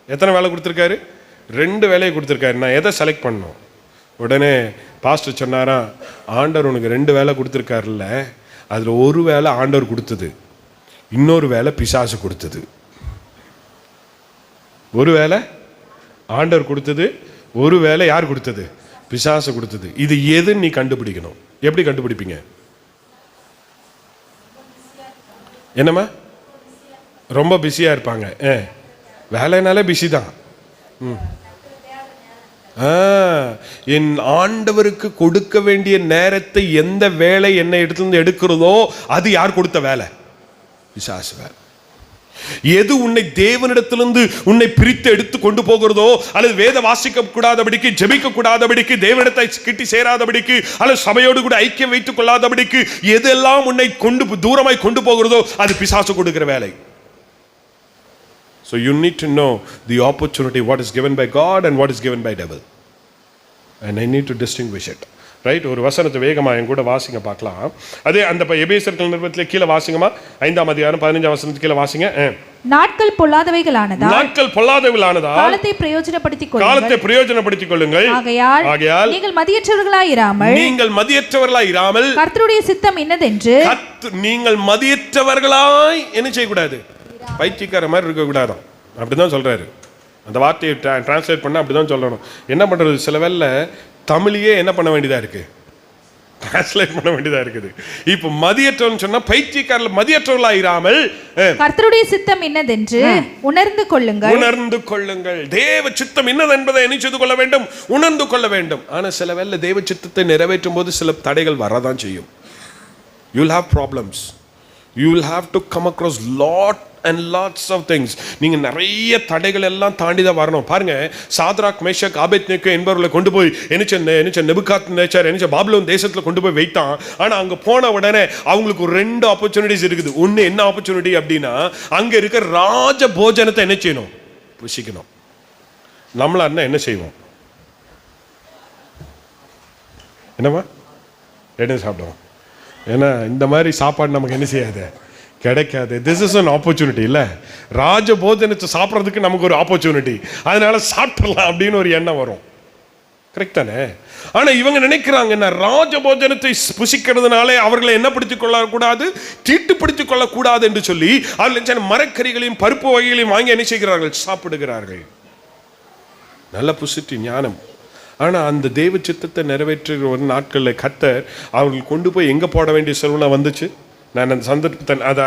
எத்தனை வேலை கொடுத்திருக்காரு? 2 வேலையை கொடுத்திருக்காரு. நான் எதை செலக்ட் பண்ணணும்? உடனே பாஸ்டர் சொன்னாரா, ஆண்டவர் உனக்கு 2 வேலை கொடுத்திருக்காருல்ல, அதுல ஒரு வேலை ஆண்டவர் கொடுத்தது, இன்னொரு வேலை பிசாசு கொடுத்தது. ஒரு வேலை ஆண்டவர் கொடுத்தது, ஒரு வேலை யார் கொடுத்தது? பிசாசு கொடுத்தது. இது எதுன்னு நீ கண்டுபிடிக்கணும். எப்படி கண்டுபிடிப்பீங்க? என்னம்மா? ரொம்ப பிஸியாக இருப்பாங்க. வேலைனாலே பிஸி தான். என் ஆண்டவருக்கு கொடுக்க வேண்டிய நேரத்தை எந்த வேலை என்னை இடத்துல எடுக்கிறதோ அது யார் கொடுத்த வேலை? பிசாசு வேலை. எது உன்னை தேவனிடத்திலிருந்து உன்னை பிரித்து எடுத்து கொண்டு போகிறதோ, அல்லது வேத வாசிக்க கூடாதபடிக்கு, ஜெபிக்க கூடாதபடிக்கு, தேவனிடத்தை கிட்டி சேராதபடிக்கு, அல்லது சபையோடு கூட ஐக்கியம் வைத்துக் கொள்ளாதபடிக்கு எதெல்லாம் உன்னை தூரமாய் கொண்டு போகிறதோ அது பிசாசு கொடுக்கிற வேலை. So you need to know the opportunity, what is given by God and what is given by devil, and I need to distinguish it. Right? ஒரு வசனத்தை வேகமாக என் கூட வாசிங்க பார்க்கலாம். அதே அந்த எபேசியர்கள் நிருபத்திலே கீழே வாசிங்கம்மா, 5ஆம் அதிகாரம் 15ஆம் வசனத்துக்கு கீழே வாசிங்க. நாட்கள் பொல்லாதவைகளானதா, நாட்கள் பொல்லாதவைகளானதா, காலத்தை பிரயோஜனப்படுத்திக் கொள்ளுங்கள். ஆகையால் நீங்கள் மதியற்றவர்களாய் இராமல் கர்த்தருடைய சித்தம் என்னதென்று, நீங்கள் மதியற்றவர்களாய் என்ன செய்யக்கூடாது? பைத்தியக்கார மாதிரி இருக்கக்கூடாது. அப்படிதான் சொல்றாரு. அந்த வார்த்தையை டிரான்ஸ்லேட் பண்ண அப்படிதான் சொல்லணும். என்ன பண்றது, சில வேளை தமிழையே என்ன பண்ண வேண்டியதா இருக்கு, டிரான்ஸ்லேட் பண்ண வேண்டியதா இருக்குது. இப்போ மதியற்றவன் சொன்னா பைத்தியக்காரர்கள் மதியற்றவர்களாயிராமல் கர்த்தருடைய சித்தம் என்னதென்று உணர்ந்து கொள்ளுங்கள். தேவ சித்தம் என்னது என்பதை என்ன செய்து கொள்ள வேண்டும்? உணர்ந்து கொள்ள வேண்டும். ஆனா சில வேளை தேவ சித்தத்தை நிறைவேற்றும் போது சில தடைகள் வரதான் செய்யும். you will have problems, you will have to come across and lots of things. நீங்க நிறைய தடைகள் எல்லாம் தாண்டி தான் வரணும். பாருங்க, சாத்ராக், மேஷாக், ஆபேத்நேகோ என்பவர்களை கொண்டு போய் என்ன நேபுகாத்நேச்சார் பாபிலோன் தேசத்துல கொண்டு போய் வைத்தான். ஆனா அங்க போன உடனே அவங்களுக்கு 2 ஆப்பர்ச்சுனிட்டிஸ் இருக்குது. ஒண்ணு என்ன ஆப்பர்ச்சுனிட்டி அப்படின்னா, அங்க இருக்க ராஜ போஜனத்தை என்ன செய்யணும்? புசிக்கணும். நம்மளா இருந்தா என்ன செய்வோம்? என்னமா என்ன சாப்பிடுவோம்? ஏன்னா இந்த மாதிரி சாப்பாடு நமக்கு என்ன செய்யாது, கிடைக்காது. This is an opportunity. இல்லை, ராஜ போஜனத்தை சாப்பிட்றதுக்கு நமக்கு ஒரு ஆப்பர்ச்சுனிட்டி, அதனால சாப்பிடலாம் அப்படின்னு ஒரு எண்ணம் வரும். கரெக்ட் தானே? ஆனால் இவங்க நினைக்கிறாங்க, என்ன ராஜ போஜனத்தை புசிக்கிறதுனாலே அவர்களை என்ன பிடித்துக் கொள்ளக்கூடாது, தீட்டுப்படுத்திக் கொள்ளக்கூடாது என்று சொல்லி அதில் மரக்கறிகளையும் பருப்பு வகைகளையும் வாங்கி என்ன செய்கிறார்கள்? சாப்பிடுகிறார்கள். நல்ல புசிட்டி ஞானம். ஆனால் அந்த தேவ சித்தத்தை நிறைவேற்றுகிற ஒரு நாட்களில் கர்த்தர் அவர்கள் கொண்டு போய் எங்கே போட வேண்டிய சூழ்நிலை வந்துச்சு? நான் அந்த சந்தர்ப்பத்தை அதை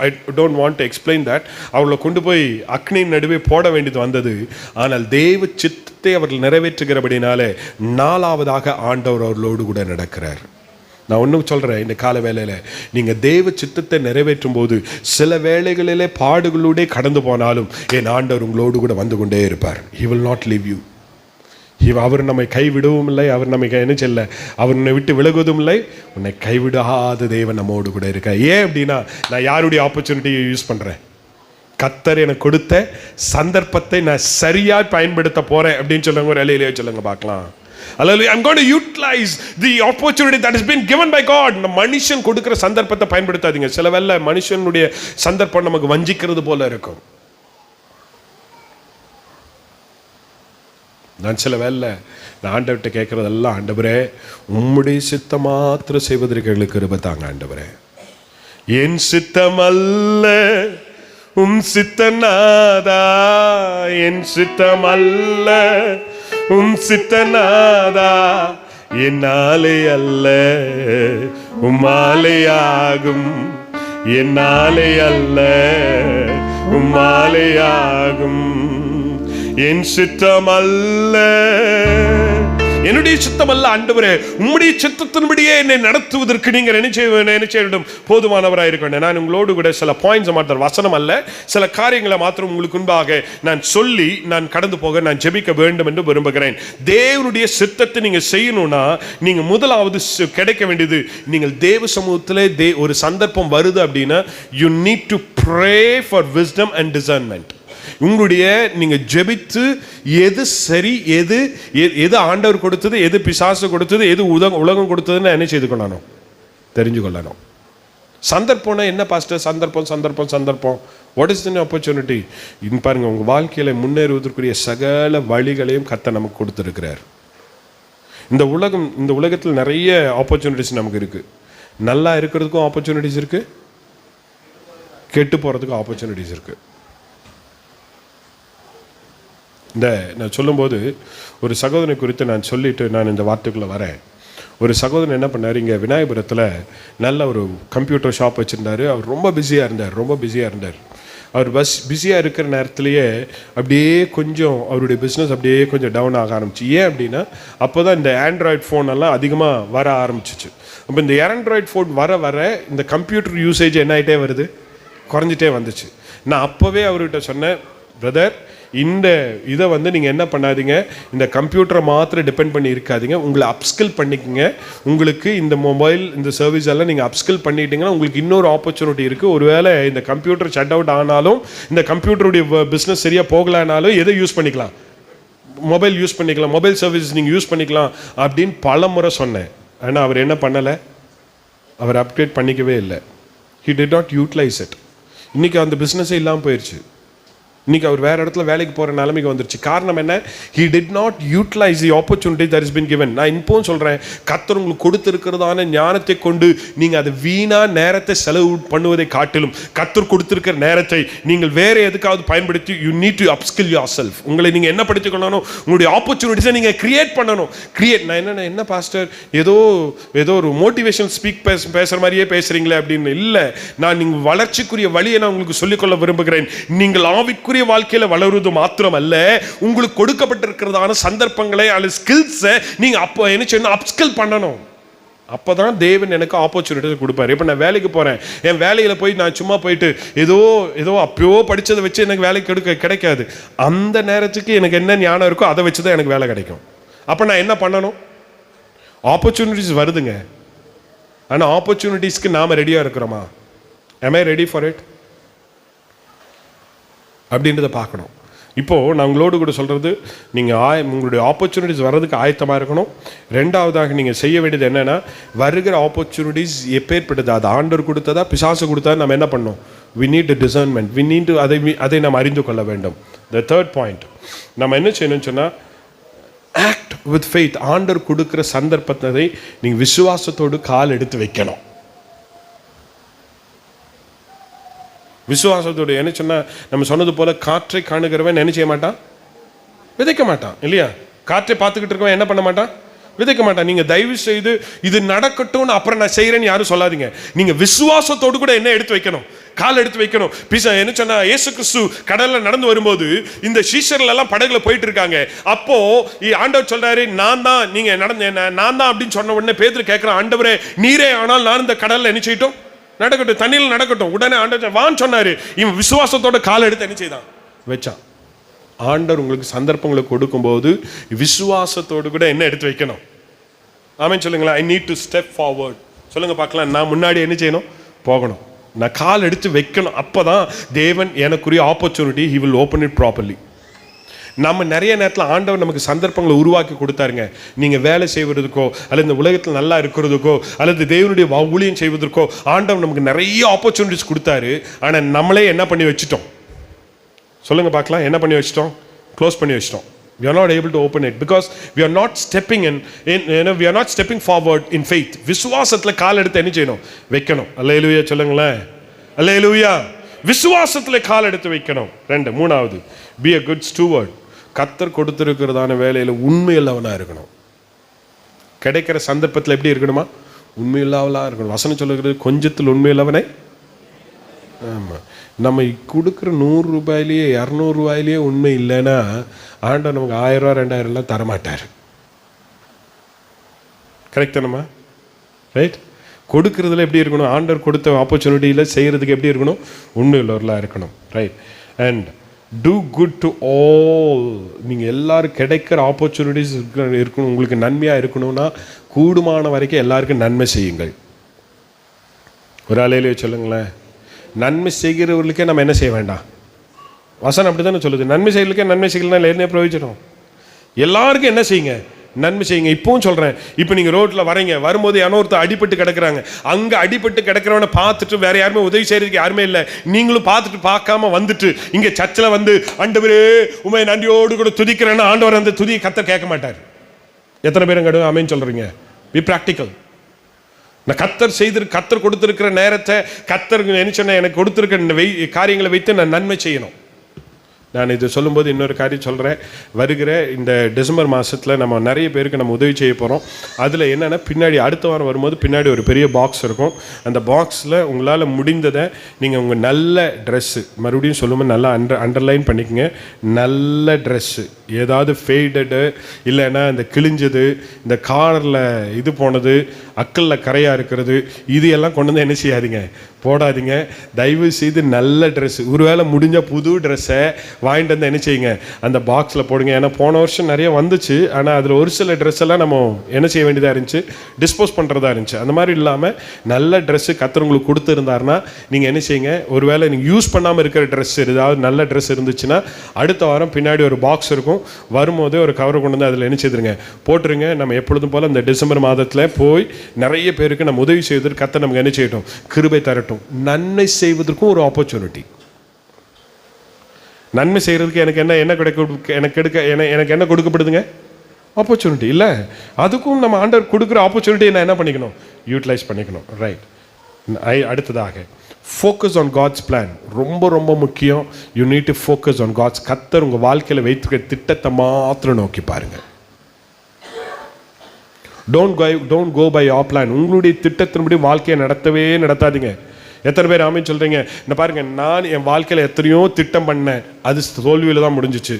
I don't want to explain that. அவளை கொண்டு போய் அக்னியின் நடுவே போட வேண்டியது வந்தது. ஆனால் தேவ சித்தத்தை அவர்கள் நிறைவேற்றுகிறபடினாலே 4வதாக ஆண்டவர் அவர்களோடு கூட நடக்கிறார். நான் ஒன்றும் சொல்கிறேன், இந்த கால வேளையில் நீங்கள் தேவ சித்தத்தை நிறைவேற்றும் போது சில வேளைகளிலே பாடுகளோடே கடந்து போனாலும் என் ஆண்டவர் உங்களோடு கூட வந்து கொண்டே இருப்பார். He will not leave you. அவர் நம்மை கைவிடவும் இல்லை, அவர் நம்மை என்ன செய்யல, அவர் உன்னை விட்டு விலகுவதும் இல்லை. உன்னை கைவிடாத தேவன் நம்மோடு கூட இருக்க. ஏன் அப்படின்னா, நான் யாருடைய ஆப்பர்ச்சுனிட்டியை யூஸ் பண்ணுறேன்? கர்த்தர் எனக்கு கொடுத்த சந்தர்ப்பத்தை நான் சரியாக பயன்படுத்த போகிறேன் அப்படின்னு சொல்லுங்க. ஒரு அலையிலேயே சொல்லுங்க பார்க்கலாம். Hallelujah. I'm going to utilize the opportunity that has been given by God. நம்ம மனுஷன் கொடுக்கிற சந்தர்ப்பத்தை பயன்படுத்தாதீங்க. சில வேளை மனுஷனுடைய சந்தர்ப்பம் நமக்கு வஞ்சிக்கிறது போல இருக்கும். நான் சில வேலை நான் ஆண்டவர்கிட்ட கேட்குறதெல்லாம், ஆண்டவரே உம்முடைய சித்தம் மாத்திரம் செய்வதற்கு எங்களுக்கு கிருபை தாங்க ஆண்டவரே. என் சித்தம் அல்ல சித்தநாதா, என் சித்தம் அல்ல சித்தநாதா, என்னாலே அல்ல உம்மாலே ஆகும், என்னாலே அல்ல உம்மாலே ஆகும். என் சித்தம் அல்ல, என்னுடைய சித்தம் அல்ல ஆண்டவரே, உம்முடைய சித்தத்தின்படியே என்னை நடத்துவதற்கு நீங்கள் என்ன செய்ய வேண்டும்? போதுமானவராக இருக்க வேண்டும். நான் உங்களோடு கூட சில பாயிண்ட்ஸ் மாத்திரம், வசனம் அல்ல, சில காரியங்களை மாத்திரம் உங்களுக்கு முன்பாக நான் சொல்லி நான் கடந்து போக நான் ஜெபிக்க வேண்டும் என்று விரும்புகிறேன். தேவனுடைய சித்தத்தை நீங்கள் செய்யணும்னா நீங்கள் முதலாவது கிடைக்க வேண்டியது, நீங்கள் தேவ சமூகத்தில் ஒரு சந்தர்ப்பம் வருது அப்படின்னா you need to pray for wisdom and discernment. உங்களுடைய நீங்க ஜெபித்து எது சரி, எது ஆண்டவர் கொடுத்தது, எது பிசாசு கொடுத்தது, எது உலகம் கொடுத்ததுன்னு என்ன செய்து கொள்ளணும்? தெரிஞ்சு கொள்ளணும். சந்தர்ப்பம்னா என்ன பாஸ்டர்? சந்தர்ப்பம் வாட் இஸ் தி ஆப்பர்ச்சுனிட்டி? இன்னும் பாருங்க, உங்க வாழ்க்கையில முன்னேறுவதற்குரிய சகல வழிகளையும் கர்த்தர் நமக்கு கொடுத்திருக்கிறார். இந்த உலகத்தில் நிறைய ஆப்பர்ச்சுனிட்டிஸ் நமக்கு இருக்கு. நல்லா இருக்கிறதுக்கும் ஆப்பர்ச்சுனிட்டிஸ் இருக்கு, கெட்டு போறதுக்கும் ஆப்பர்ச்சுனிட்டிஸ் இருக்கு. நான் சொல்லும்போது ஒரு சகோதரனை குறித்து நான் சொல்லிட்டு நான் இந்த வார்த்தைக்குள்ளே வரேன். ஒரு சகோதரன் என்ன பண்ணார், இங்கே விநாயகபுரத்தில் நல்ல ஒரு கம்ப்யூட்டர் ஷாப் வச்சுருந்தார். அவர் ரொம்ப பிஸியாக இருந்தார். அவர் பிஸியாக இருக்கிற நேரத்துலையே அப்படியே கொஞ்சம் அவருடைய பிஸ்னஸ் அப்படியே கொஞ்சம் டவுன் ஆக ஆரம்பிச்சு. ஏன் அப்படின்னா, அப்போ தான் இந்த ஆண்ட்ராய்டு ஃபோன் எல்லாம் அதிகமாக வர ஆரம்பிச்சிச்சு. அப்போ இந்த ஆண்ட்ராய்டு ஃபோன் வர இந்த கம்ப்யூட்டர் யூசேஜ் என்ன ஆகிட்டே வருது, குறைஞ்சிட்டே வந்துச்சு. நான் அப்போவே அவர்கிட்ட சொன்னேன், பிரதர், இந்த இதை நீங்கள் என்ன பண்ணாதீங்க, இந்த கம்ப்யூட்டரை மாத்திரம் டிபெண்ட் பண்ணி இருக்காதீங்க, உங்களை அப்ஸ்கில் பண்ணிக்கோங்க. உங்களுக்கு இந்த மொபைல் இந்த சர்வீஸ் எல்லாம் நீங்கள் அப்ஸ்கில் பண்ணிட்டீங்கன்னா உங்களுக்கு இன்னொரு ஆப்பர்ச்சுனிட்டி இருக்குது. ஒருவேளை இந்த கம்ப்யூட்டர் ஷட் அவுட் ஆனாலும், இந்த கம்ப்யூட்டருடைய பிஸ்னஸ் சரியாக போகலானாலும் எதை யூஸ் பண்ணிக்கலாம்? மொபைல் யூஸ் பண்ணிக்கலாம், மொபைல் சர்வீஸ் நீங்கள் யூஸ் பண்ணிக்கலாம் அப்படின்னு பல முறை சொன்னேன். ஆனால் அவர் என்ன பண்ணலை, அவர் அப்கிரேட் பண்ணிக்கவே இல்லை. He did not utilize it. இன்றைக்கி அந்த பிஸ்னஸே இல்லாமல் போயிடுச்சு. இன்னைக்கு அவர் வேற இடத்துல வேலைக்கு போகிற நிலைமைக்கு வந்துருச்சு. காரணம் என்ன? he did not utilize the opportunity that has been given. நான் இப்போவும் சொல்கிறேன், கர்த்தர் உங்களுக்கு கொடுத்திருக்கிறதான ஞானத்தை கொண்டு நீங்கள் அதை வீணா நேரத்தை செலவு பண்ணுவதை காட்டிலும் கர்த்தர் கொடுத்திருக்கிற நேரத்தை நீங்கள் வேற எதுக்காவது பயன்படுத்தி you need to upskill yourself. உங்களை நீங்கள் என்ன படித்துக்கணும்? உங்களுடைய ஆப்பர்ச்சுனிட்டிஸை நீங்கள் கிரியேட் பண்ணணும். நான் என்ன பாஸ்டர் ஏதோ ஒரு மோட்டிவேஷன் ஸ்பீக் பேசுகிற மாதிரியே பேசுகிறீங்களே அப்படின்னு இல்லை. நான் நீங்கள் வளர்ச்சிக்குரிய வழியை நான் உங்களுக்கு சொல்லிக்கொள்ள விரும்புகிறேன். நீங்கள் ஆவிக்குரிய வாழ்க்கையில வளருவது மாத்திரம் அல்ல, உங்களுக்கு கொடுக்கப்பட்டிருக்கிறதான சந்தர்ப்பங்களை அல்லது ஸ்கில்ஸை நீங்க அப்போ என்ன செய்யணும்? அப்ஸ்கில் பண்ணணும். அப்பதான் தேவன் எனக்கு ஆப்பர்ச்சுனிட்டி கொடுப்பாரு. இப்போ நான் வேலைக்கு போறேன், என் வேலையில போய் நான் சும்மா போயிட்டு ஏதோ அப்பயோ படிச்சதை வச்சு எனக்கு வேலை கிடைக்காது. அந்த நேரத்துக்கு எனக்கு என்ன ஞானம் இருக்கோ அதை வச்சுதான் எனக்கு வேலை கிடைக்கும். அப்ப நான் என்ன பண்ணணும்? ஆப்பர்ச்சுனிட்டிஸ் வருதுங்க, ஆனா ஆப்பர்ச்சுனிட்டிஸ்க்கு நாம ரெடியா இருக்கிறோமா? am I ready for it அப்படின்றத பார்க்கணும். இப்போது நான் உங்களோடு கூட சொல்கிறது, நீங்கள் உங்களுடைய ஆப்பர்ச்சுனிட்டிஸ் வர்றதுக்கு ஆயத்தமாக இருக்கணும். ரெண்டாவதாக நீங்கள் செய்ய வேண்டியது என்னென்னா, வருகிற ஆப்பர்ச்சுனிட்டிஸ் எப்பேற்பட்டது, அது ஆண்டவர் கொடுத்ததா பிசாசு கொடுத்தா நம்ம என்ன பண்ணணும்? we need a discernment. we need to அதை நாம் அறிந்து கொள்ள வேண்டும். the third point, நம்ம என்ன செய்யணும்னு சொன்னால், act with faith. ஆண்டவர் கொடுக்குற சந்தர்ப்பத்தை நீங்கள் விசுவாசத்தோடு கால் எடுத்து வைக்கணும். விசுவாசத்தோடு என்ன சொன்னால், நம்ம சொன்னது போல காற்றை காணுகிறவன் என்ன செய்ய மாட்டான்? விதைக்க மாட்டான் இல்லையா? காற்றை பார்த்துக்கிட்டு இருக்கவன் என்ன பண்ண மாட்டான்? விதைக்க மாட்டான். நீங்க தயவு செய்து இது நடக்கட்டும்னு அப்புறம் நான் செய்யறேன்னு யாரும் சொல்லாதீங்க. நீங்க விசுவாசத்தோடு கூட என்ன எடுத்து வைக்கணும், கால் எடுத்து வைக்கணும். பிசா என்ன சொன்னா, இயேசு கிறிஸ்து கடல்ல நடந்து வரும்போது இந்த சீஷர்கள் எல்லாம் படகுல போயிட்டு இருக்காங்க. அப்போ ஆண்டவர் சொல்றாரு, நான் தான் நீங்க நான் தான் அப்படின்னு சொன்ன உடனே பேதுரு கேட்கிறான், ஆண்டவரே நீரே ஆனால் நான் இந்த கடல்ல என்ன செய்யட்டும், நடக்கட்டும், தண்ணியில் நடக்கட்டும். உடனே ஆண்டவர் வான்னு சொன்னாரு. இவன் விசுவாசத்தோட கால் எடுத்து என்ன செய்தான், வச்சான். ஆண்டவர் உங்களுக்கு சந்தர்ப்பங்களை கொடுக்கும்போது விசுவாசத்தோடு கூட என்ன எடுத்து வைக்கணும். ஆமென் சொல்லுங்களா. I need to step forward. சொல்லுங்க பார்க்கலாம். நான் முன்னாடி என்ன செய்யணும், போகணும். நான் கால் எடுத்து வைக்கணும். அப்பதான் தேவன் எனக்குரிய opportunity he will open it properly. நம்ம நிறைய நேரத்தில் ஆண்டவர் நமக்கு சந்தர்ப்பங்களை உருவாக்கி கொடுத்தாருங்க. நீங்கள் வேலை செய்வதற்கோ அல்லது இந்த உலகத்தில் நல்லா இருக்கிறதுக்கோ அல்லது தேவனுடைய ஊழியம் செய்வதற்கோ ஆண்டவர் நமக்கு நிறைய ஆப்பர்ச்சுனிட்டிஸ் கொடுத்தாரு. ஆனால் நம்மளே என்ன பண்ணி வச்சுட்டோம், சொல்லுங்க பார்க்கலாம். என்ன பண்ணி வச்சிட்டோம், க்ளோஸ் பண்ணி வச்சிட்டோம். We are not able to open it because we are not stepping we are not stepping forward in faith. விசுவாசத்துல கால் எடுத்து என்ன செய்யணும், வைக்கணும். அல்லேலூயா சொல்லுங்களேன். அல்லேலூயா. விசுவாசத்துல கால் எடுத்து வைக்கணும். மூணாவது, be a good steward. கர்த்தர் கொடுத்திருக்கிறதான வேலையில உண்மையுள்ளவனா இருக்கணும். கிடைக்கிற சந்தர்ப்பத்தில் எப்படி இருக்கணுமா, உண்மையுள்ளவனா இருக்கணும். வசனம் சொல்லுகிறது, கொஞ்சத்தில் உண்மையுள்ளவனை. ஆமாம், நம்ம கொடுக்குற 100 ரூபாயிலேயே 200 ரூபாயிலேயே உண்மை இல்லைன்னா ஆண்டவர் நமக்கு 1000 ரூபா 2000 தரமாட்டார். கரெக்ட் தானம்மா? ரைட். கொடுக்கறதுல எப்படி இருக்கணும், ஆண்டவர் கொடுத்த ஆப்பர்ச்சுனிட்டியில் செய்கிறதுக்கு எப்படி இருக்கணும், உண்மை உள்ளவர்களாக இருக்கணும். Right. And do good to all. நீங்கள் எல்லாரும் கிடைக்கிற ஆப்பர்ச்சுனிட்டிஸ் இருக்கணும், உங்களுக்கு நன்மையாக இருக்கணும்னா கூடுமான வரைக்கும் எல்லாருக்கும் நன்மை செய்யுங்கள். ஒரு அலையிலேயே சொல்லுங்களேன். நன்மை செய்கிறவர்களுக்கே நம்ம என்ன செய்ய வேண்டாம், வசனம் அப்படி தானே சொல்லுது. நன்மை செய்யறதுக்கே நன்மை செய்யலாம் என்ன பிரயோஜனம். எல்லாருக்கும் என்ன செய்யுங்க, நன்மை செய்யுங்க. இப்பவும் சொல்றேன், இப்போ நீங்க ரோட்ல வரீங்க, வரும்போது யானொருத்தர் அடிபட்டு கிடக்குறாங்க. அங்க அடிபட்டு கிடக்கிறவனை பார்த்துட்டு வேற யாருமே உதவி செய்யறதுக்கு யாருமே இல்லை. நீங்களும் பார்த்துட்டு பார்க்காம வந்துட்டு இங்க சர்ச்சில் வந்து ஆண்டவரே உண்மை நன்றியோடு கூட துதிக்கிறேன்னா ஆண்டவர் அந்த துதியை கர்த்தர் கேட்க மாட்டார். எத்தனை பேரும் கடுங்க ஆமென் சொல்றீங்க? Be practical. நான் கர்த்தர் கொடுத்திருக்கிற நேரத்தை, கர்த்தர் என்ன சொன்ன எனக்கு கொடுத்திருக்கிற காரியங்களை வைத்து நான் நன்மை செய்யணும். நான் இது சொல்லும்போது இன்னொரு காரியம் சொல்கிறேன். வருகிற இந்த டிசம்பர் மாதத்தில் நம்ம நிறைய பேருக்கு நம்ம உதவி செய்ய போகிறோம். அதில் என்னென்னா, பின்னாடி அடுத்த வாரம் வரும்போது பின்னாடி ஒரு பெரிய பாக்ஸ் இருக்கும். அந்த பாக்ஸில் உங்களால் முடிந்ததை நீங்கள் உங்கள் நல்ல ட்ரெஸ்ஸு, மறுபடியும் சொல்லும்போது நல்லா அண்டர்லைன் பண்ணிக்கோங்க. நல்ல ட்ரெஸ்ஸு, ஏதாவது ஃபேடடு இல்லைன்னா இந்த கிழிஞ்சது, இந்த காரில் இது போனது, அக்கலில் கரையாக இருக்கிறது, இது எல்லாம் கொண்டு வந்து என்ன செய்யாதீங்க, போடாதீங்க. தயவு செய்து நல்ல ட்ரெஸ்ஸு, ஒருவேளை முடிஞ்ச புது ட்ரெஸ்ஸை வாங்கிட்டு வந்து என்ன செய்யுங்க, அந்த பாக்ஸில் போடுங்க. ஏன்னா போன வருஷம் நிறைய வந்துச்சு, ஆனால் அதில் ஒரு சில ட்ரெஸ் எல்லாம் நம்ம என்ன செய்ய வேண்டியதாக இருந்துச்சு, டிஸ்போஸ் பண்ணுறதா இருந்துச்சு. அந்த மாதிரி இல்லாமல் நல்ல ட்ரெஸ்ஸு கர்த்தர் உங்களுக்கு கொடுத்துருந்தாருன்னா நீங்கள் என்ன செய்யுங்க, ஒருவேளை நீங்கள் யூஸ் பண்ணாமல் இருக்கிற ட்ரெஸ், ஏதாவது நல்ல ட்ரெஸ் இருந்துச்சுன்னா அடுத்த வாரம் பின்னாடி ஒரு பாக்ஸ் இருக்கும். வரும்போதே ஒரு கவரை கொண்டு வந்து அதில் என்ன செய்துருங்க, போட்டுருங்க. நம்ம எப்பொழுதும் போல் இந்த டிசம்பர் மாதத்தில் போய் நிறைய பேருக்கு நம்ம உதவி செய்வதற்கு கர்த்தர் நமக்கு என்ன செய்யட்டும், கிருபை தரட்டும். நன்மை செய்வதற்கும் ஒரு ஆப்பர்ச்சுனிட்டி. நன்மை செய்கிறதுக்கு எனக்கு என்ன கொடுக்கப்படுதுங்க, ஆப்பர்ச்சுனிட்டி இல்லை. அதுக்கும் நம்ம ஆண்டவர் கொடுக்குற ஆப்பர்ச்சுனிட்டியை நான் என்ன பண்ணிக்கணும், யூட்டிலைஸ் பண்ணிக்கணும். ரைட். அடுத்ததாக ஃபோக்கஸ் ஆன் காட்ஸ் பிளான். ரொம்ப ரொம்ப முக்கியம். You need to focus on God's. கர்த்தர் உங்கள் வாழ்க்கையில் வைத்திருக்கிற திட்டத்தை மாத்திரம் நோக்கி பாருங்கள். Don't go by your plan. உங்களுடைய திட்டத்தின்படி வாழ்க்கையை நடத்தாதீங்க. எத்தனை பேர் ஆமென் சொல்கிறீங்க? இந்த பாருங்கள், நான் என் வாழ்க்கையில் எத்தனையோ திட்டம் பண்ணேன், அது தோல்வியில் தான் முடிஞ்சிச்சு.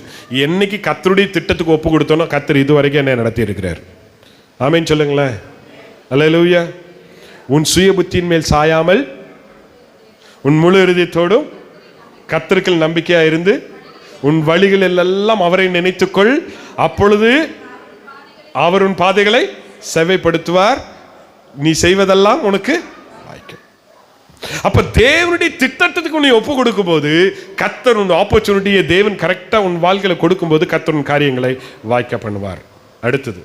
என்னைக்கு கர்த்தருடைய திட்டத்துக்கு ஒப்பு கொடுத்தோன்னா கர்த்தர் இது வரைக்கும் என்னை நடத்தி இருக்கிறார். ஆமென் சொல்லுங்களேன். அல்லேலூயா. உன் சுய புத்தியின் மேல் சாயாமல் உன் முழு இருதயத்தோடும் கர்த்தருக்குள் நம்பிக்கையாக இருந்து உன் வழிகளில் எல்லாம் அவரை நினைத்துக்கொள். அப்பொழுது அவர் உன் பாதைகளை செவ்வைப்படுத்துவார். நீ செய்வதெல்லாம் உனக்கு வாய்க்கும். அப்ப தேவனுடைய திட்டத்துக்கு நீ ஒப்பு கொடுக்கும் போது கர்த்தர் உன் ஆப்பர்ச்சுனிட்டியை தேவன் கரெக்டா உன் வாழ்க்கையில கொடுக்கும்போது கர்த்தர் உன் காரியங்களை வாய்க்க பண்ணுவார். அடுத்தது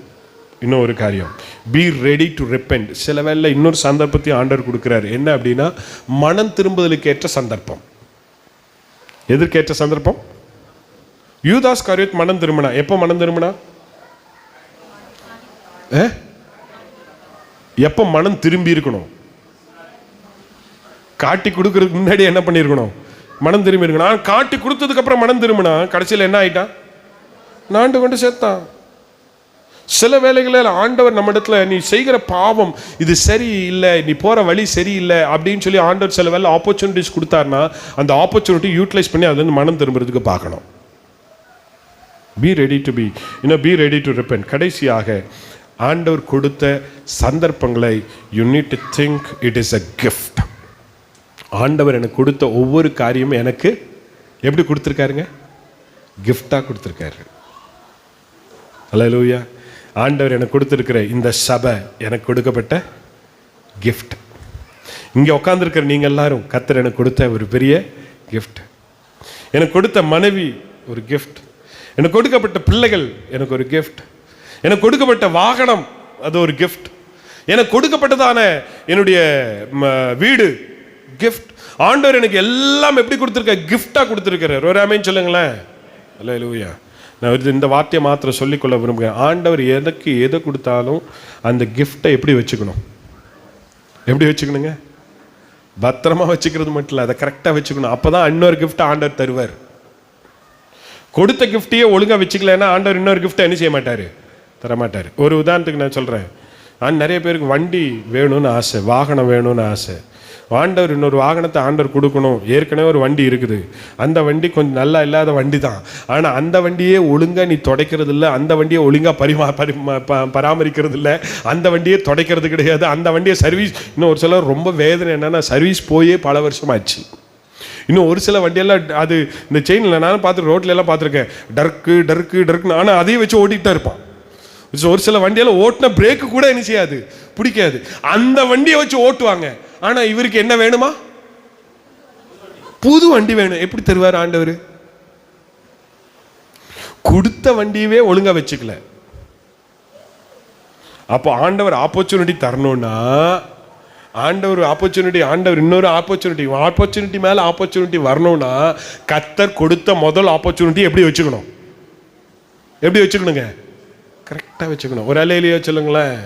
இன்னொரு காரியம், பி ரெடி டு ரெப்பெண்ட். சில வேளை இன்னொரு சந்தர்ப்பத்தை ஆண்டவர் கொடுக்கிறார். என்ன அப்படின்னா, மனம் திரும்புதலுக்கு ஏற்ற சந்தர்ப்பம். எதற்கேற்ற சந்தர்ப்பம்? யூதாஸ் காரியத் மனம் திரும்பினா. எப்போ மனம் திரும்பினா? எப்போ மனம் திரும்பி இருக்கணும்? காட்டி கொடுக்கறதுக்கு முன்னாடி என்ன பண்ணியிருக்கணும்? மனம் திரும்பி இருக்கணும். காட்டி கொடுத்ததுக்கு அப்புறம் மனம் திரும்பினா கடைசியில் என்ன ஆயிட்டான்? நாண்டு கொண்டு சேர்த்தான். சில வேளைகளில் ஆண்டவர் நம்ம இடத்துல நீ செய்கிற பாவம் இது சரியில்லை, நீ போற வழி சரியில்லை அப்படின்னு சொல்லி ஆண்டவர் சில வேளை ஆப்பர்ச்சுனிட்டிஸ் கொடுத்தாருன்னா அந்த ஆப்பர்ச்சுனிட்டி யூட்டிலைஸ் பண்ணி அதுல இருந்து மனம் திரும்புறதுக்கு பார்க்கணும். Be ready to be be ready to repent. கடைசியாக ஆண்டவர் கொடுத்த சந்தர்ப்பங்களை you need to think it is a gift. ஆண்டவர் எனக்கு கொடுத்த ஒவ்வொரு காரியமும் எனக்கு எப்படி கொடுத்துருக்காருங்க? கிஃப்டாக கொடுத்துருக்காரு. அல்லேலூயா. ஆண்டவர் எனக்கு கொடுத்துருக்கிற இந்த சபை எனக்கு கொடுக்கப்பட்ட கிஃப்ட். இங்கே உட்காந்துருக்கிற நீங்கள் எல்லாரும் கர்த்தர் எனக்கு கொடுத்த ஒரு பெரிய கிஃப்ட். எனக்கு கொடுத்த மனைவி ஒரு கிஃப்ட். எனக்கு கொடுக்கப்பட்ட பிள்ளைகள் எனக்கு ஒரு கிஃப்ட். எனக்கு கொடுக்கப்பட்ட வாகனம் அது ஒரு கிஃப்ட். எனக்கு கொடுக்கப்பட்டதான என்னுடைய வீடு கிஃப்ட். ஆண்டவர் எனக்கு எல்லாம் எப்படி கொடுத்துருக்க? கிஃப்டாக கொடுத்துருக்கிறார். ஒரு ஆமென் சொல்லுங்களேன். அல்லேலூயா. நான் இந்த வார்த்தையை மாத்திரம் சொல்லிக்கொள்ள விரும்புகிறேன். ஆண்டவர் எனக்கு எதை கொடுத்தாலும் அந்த கிஃப்டை எப்படி வச்சுக்கணும்? எப்படி வச்சுக்கணுங்க? பத்திரமா வச்சுக்கிறது மட்டும் இல்லை, அதை கரெக்டாக வச்சுக்கணும். அப்போ தான் இன்னொரு கிஃப்ட் ஆண்டவர் தருவார். கொடுத்த கிஃப்டையே ஒழுங்காக வச்சுக்கலன்னா ஆண்டவர் இன்னொரு கிஃப்ட்டை என்ன செய்ய மாட்டார்? தரமாட்டார். ஒரு உதாரணத்துக்கு நான் சொல்கிறேன். நிறைய பேருக்கு வண்டி வேணும்னு ஆசை, வாகனம் வேணும்னு ஆசை. ஆண்டவர் இன்னொரு வாகனத்தை ஆண்டவர் கொடுக்கணும். ஏற்கனவே ஒரு வண்டி இருக்குது, அந்த வண்டி கொஞ்சம் நல்லா இல்லாத வண்டி தான். ஆனால் அந்த வண்டியே ஒழுங்காக நீ துடைக்கிறது இல்லை, அந்த வண்டியை ஒழுங்காக பராமரிக்கிறது இல்லை, அந்த வண்டியை துடைக்கிறது கிடையாது, அந்த வண்டியை சர்வீஸ். இன்னும் ஒரு சிலர் ரொம்ப வேதனை என்னென்னா சர்வீஸ் போயே பல வருஷமாச்சு. இன்னும் ஒரு சில வண்டியெல்லாம் அது இந்த செயினில் நானும் பார்த்து ரோட்ல எல்லாம் பார்த்துருக்கேன், டர்க்குன்னு. ஆனால் அதையும் வச்சு ஓட்டிகிட்டு தான் இருப்பான். ஒரு சில வண்டியெல்லாம் ஓட்டின பிரேக்கு கூட என்ன செய்யாது, பிடிக்காது. அந்த வண்டியை வச்சு ஓட்டுவாங்க. ஆனா இவருக்கு என்ன வேணுமா? புது வண்டி வேணும். எப்படி தருவார் ஆண்டவர்? கொடுத்த வண்டியவே ஒழுங்கா வச்சுக்கல. அப்போ ஆண்டவர் ஆப்பர்ச்சுனிட்டி தரணும்னா ஆண்டவர் இன்னொரு ஆப்பர்ச்சுனிட்டி மேல ஆப்பர்ச்சுனிட்டி வரணும்னா கர்த்தர் கொடுத்த முதல் ஆப்பர்ச்சுனிட்டி எப்படி வச்சுக்கணும்? எப்படி வச்சுக்கணுங்க? கரெக்டாக வச்சுக்கணும். ஒரு அல்லேலூயா சொல்லுங்களேன்.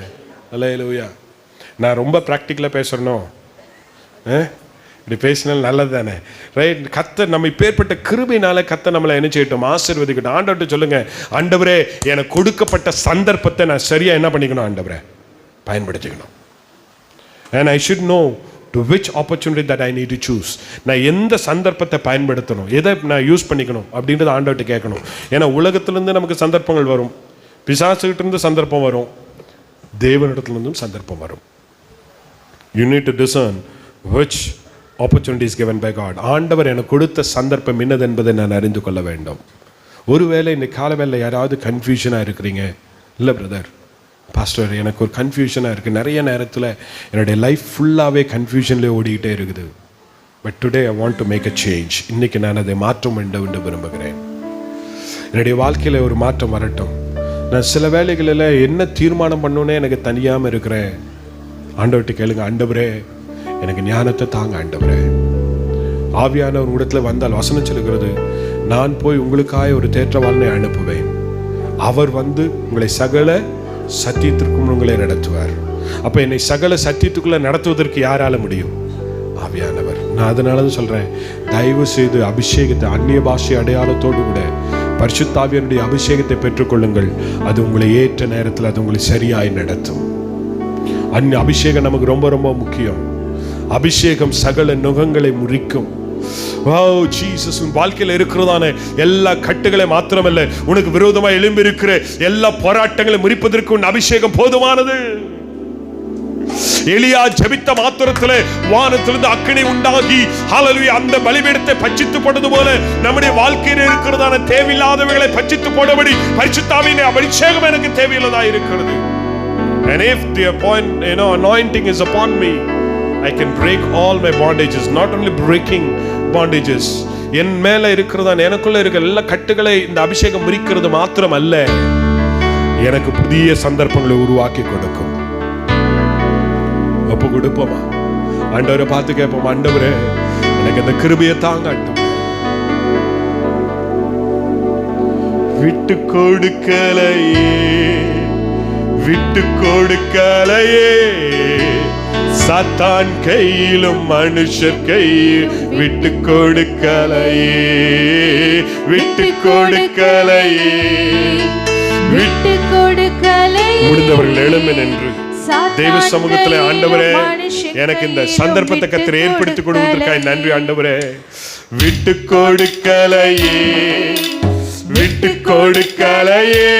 அல்லேலூயா. நான் ரொம்ப ப்ராக்டிக்கலாக பேசுறணும். இப்படி பேசினாலும் நல்லது தானே, ரைட்? கர்த்தர் நம்ம இப்பேற்பட்ட கிருபையினால கர்த்தர் நம்மளை என்ன செய்யட்டும்? ஆசீர்வதிக்கட்டும். ஆண்டவர்கிட்ட சொல்லுங்க, ஆண்டவரே எனக்கு கொடுக்கப்பட்ட சந்தர்ப்பத்தை நான் சரியா என்ன பண்ணிக்கணும்? ஆண்டவரே பயன்படுத்திக்கணும். and I should know to which opportunity that I need to choose. நான் எந்த சந்தர்ப்பத்தை பயன்படுத்தணும், எதை நான் யூஸ் பண்ணிக்கணும் அப்படின்றத ஆண்டவர்கிட்ட கேட்கணும். ஏன்னா உலகத்திலிருந்து நமக்கு சந்தர்ப்பங்கள் வரும், பிசாசுகிட்ட இருந்து சந்தர்ப்பம் வரும், தேவனிடத்திலிருந்தும் சந்தர்ப்பம் வரும். You need to discern which opportunity is given by God. ஆண்டவர் எனக்கு கொடுத்த சந்தர்ப்பம் என்னது என்பதை நான் அறிந்து கொள்ள வேண்டும். ஒருவேளை இந்த காலவேளையில் யாராவது கன்ஃபியூஷனாக இருக்கிறீங்க, இல்லை பிரதர் பாஸ்டர் எனக்கு ஒரு கன்ஃபியூஷனாக இருக்குது, நிறைய நேரத்தில் என்னுடைய லைஃப் ஃபுல்லாகவே கன்ஃபியூஷன்லேயே ஓடிக்கிட்டே இருக்குது, but today I want to make a change. இன்றைக்கி நான் அதை மாற்றம் வேண்டும் என்று விரும்புகிறேன். என்னுடைய வாழ்க்கையில் ஒரு மாற்றம் வரட்டும். நான் சில வேளைகளில் என்ன தீர்மானம் பண்ணணுன்னே எனக்கு தனியாமல் இருக்கிறேன். ஆண்டவர்கிட்ட கேளுங்க, ஆண்டவரே எனக்கு ஞானத்தை தாங்க. ஆண்டவரே ஆவியானவர் இடத்துல வந்தால் வசனம் சொல்லுகிறது, நான் போய் உங்களுக்காக ஒரு தேற்றவாளனை அனுப்புவேன், அவர் வந்து உங்களை சகல சத்தியத்திற்கும் உங்களை நடத்துவார். அப்போ என்னை சகல சத்தியத்துக்குள்ள நடத்துவதற்கு யாரால முடியும்? ஆவியானவர். நான் அதனால தான் சொல்றேன், தயவு செய்து அபிஷேகத்தை அந்நிய பாஷை அடையாளத்தோடு கூட பரிசுத்தாவியனுடைய அபிஷேகத்தை பெற்றுக்கொள்ளுங்கள். அது உங்களை ஏற்ற நேரத்தில் அது உங்களை சரியாய் நடத்தும். அபிஷேகம் நமக்கு ரொம்ப ரொம்ப முக்கியம். அபிஷேகம் சகல நுகங்களை முறிக்கும். உன் வாழ்க்கையில் இருக்கிறதான எல்லா கட்டுகளை மாத்திரமல்ல, உனக்கு விரோதமாக எழும்பி இருக்கிற எல்லா போராட்டங்களை முறிப்பதற்கு உன் அபிஷேகம் போதுமானது. எலியா ஜெபித்த மாத்திரத்திலே வானத்திலிருந்து அக்கினி உண்டாகி ஹல்லேலூயா அந்த பலிபீடத்தை பட்சித்து போட்டது போல நம்முடைய வாழ்க்கையில் இருக்கிறதான தேவையில்லாதவைகளை பட்சித்து போடும்படி பரிசுத்தாவின் அபிஷேகம் எனக்கு தேவையுள்ளதா இருக்கிறது. And if the anointing is upon me, I can break all my bondages. Not only breaking bondages, என் மேல இருக்கிறதான எனக்குள்ள இருக்கிற எல்லா கட்டுகளை இந்த அபிஷேகம் முறிக்கிறது மாத்திரம் அல்ல, எனக்கு புதிய சந்தர்ப்பங்களை உருவாக்கி கொடுக்கும். ஒப்பு கொடுப்போமா? ஆண்டவரை பார்த்து கேட்போம், ஆண்டவரே எனக்கு அந்த கிருபையை தாங்க. ஆண்டவரே விட்டு கொடுக்கலையே, விட்டு கொடுக்கலையே, சாத்தான் கையிலும் மனுஷர் கையில் விட்டு கொடுக்கலையே, விட்டு கொடுக்கலையே, விட்டு கொடுக்கலையே, முடிந்தவர்கள் எழும்பி நின்று தெய்வ சமூகத்திலே, ஆண்டவரே எனக்கு இந்த சந்தர்ப்பத்தை கர்த்தர் ஏற்படுத்தி கொடுப்பதற்காக நன்றி ஆண்டவரே. விட்டு கொடுக்கலையே, விட்டு கொடுக்கலையே,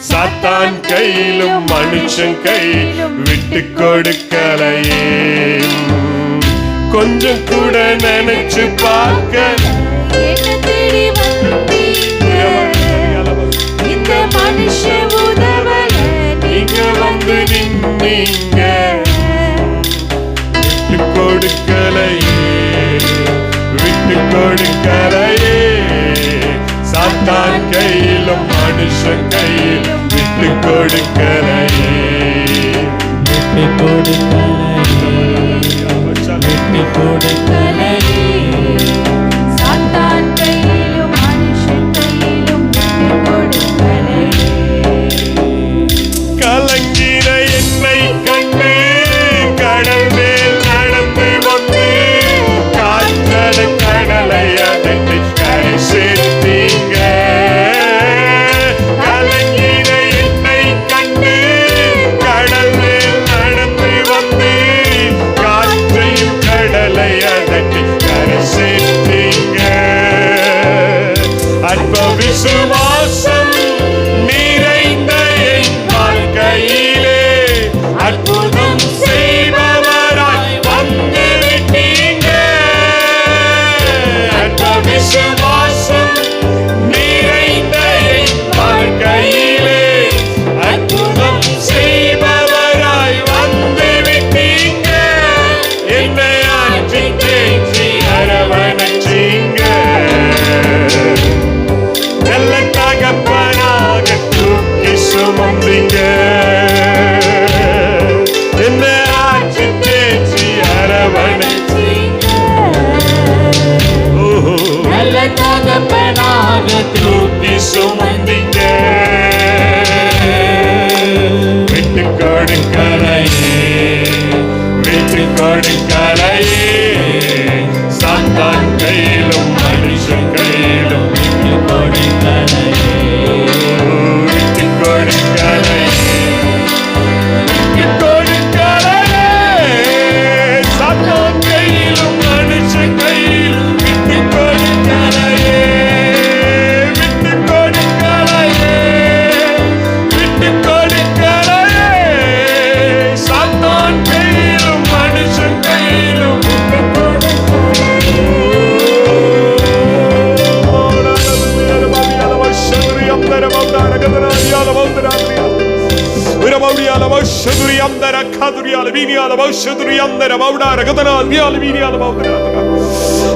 சாத்தான் கையிலும் மனுஷன் கையிலும் விட்டு கொடுக்கலையே. கொஞ்சம் கூட நினைச்சு பார்க்க இந்த மனுஷ உதவல நீங்க வந்து நின்னீங்க. விட்டு கொடுக்கலையே, விட்டு கொடுக்கலையே, சாத்தான் கையிலும் மனுஷன் கையிலும் விட்டு கொடுக்கலையே, விட்டு கொடுக்கலையே, விட்டு கொடுக்கலையே, சாத்தான் கையிலும் மனுஷன் கையிலும் விட்டு கொடுக்கலையே. கலங்கின என்னை கண்டு கடல் மேல் நடந்து வந்து காற்றலை கடலை அதனை கரை சேர்த்தீங்க. கலங்கின என்னை கண்டு கடல் மேல் நடந்து வந்து காற்றையும் கடலை அதனை கரை சேர்த்தீங்க. அற்ப விசுவாசம் நிறைந்த என் வாழ்க்கையிலே அற்புதம் செய்பவராய் வந்து விட்டீங்க. அற்ப விசுவாசம் நிறைந்த என் வாழ்க்கையிலே அற்புதம் செய்பவராய் வந்து விட்டீங்க. என்னை ஆற்றி தேற்றி அரவணைச்சீங்க. நல்ல தகப்பனாக தூக்கி சுமந்தீங்க. என்னை ஆற்றி தேற்றி அரவணைச்சீங்க. நல்ல தகப்பனாக தூக்கி சுமந்தீங்க. விட்டு கொடுக்கலையே, விட்டு கொடுக்கலையே, சாத்தான் கையிலும் மனுஷன் கையிலும் விட்டு கொடுக்கலையே, விட்டு கொடுக்கலையே, விட்டு கொடுக்கலையே, சாத்தான் கையிலும் மனுஷன் கையிலும் விட்டு கொடுக்கலையே, விட்டு கொடுக்கலையே, விட்டு கொடுக்கலையே, சாத்தான் கையிலும் மனுஷன் கையிலும் விட்டு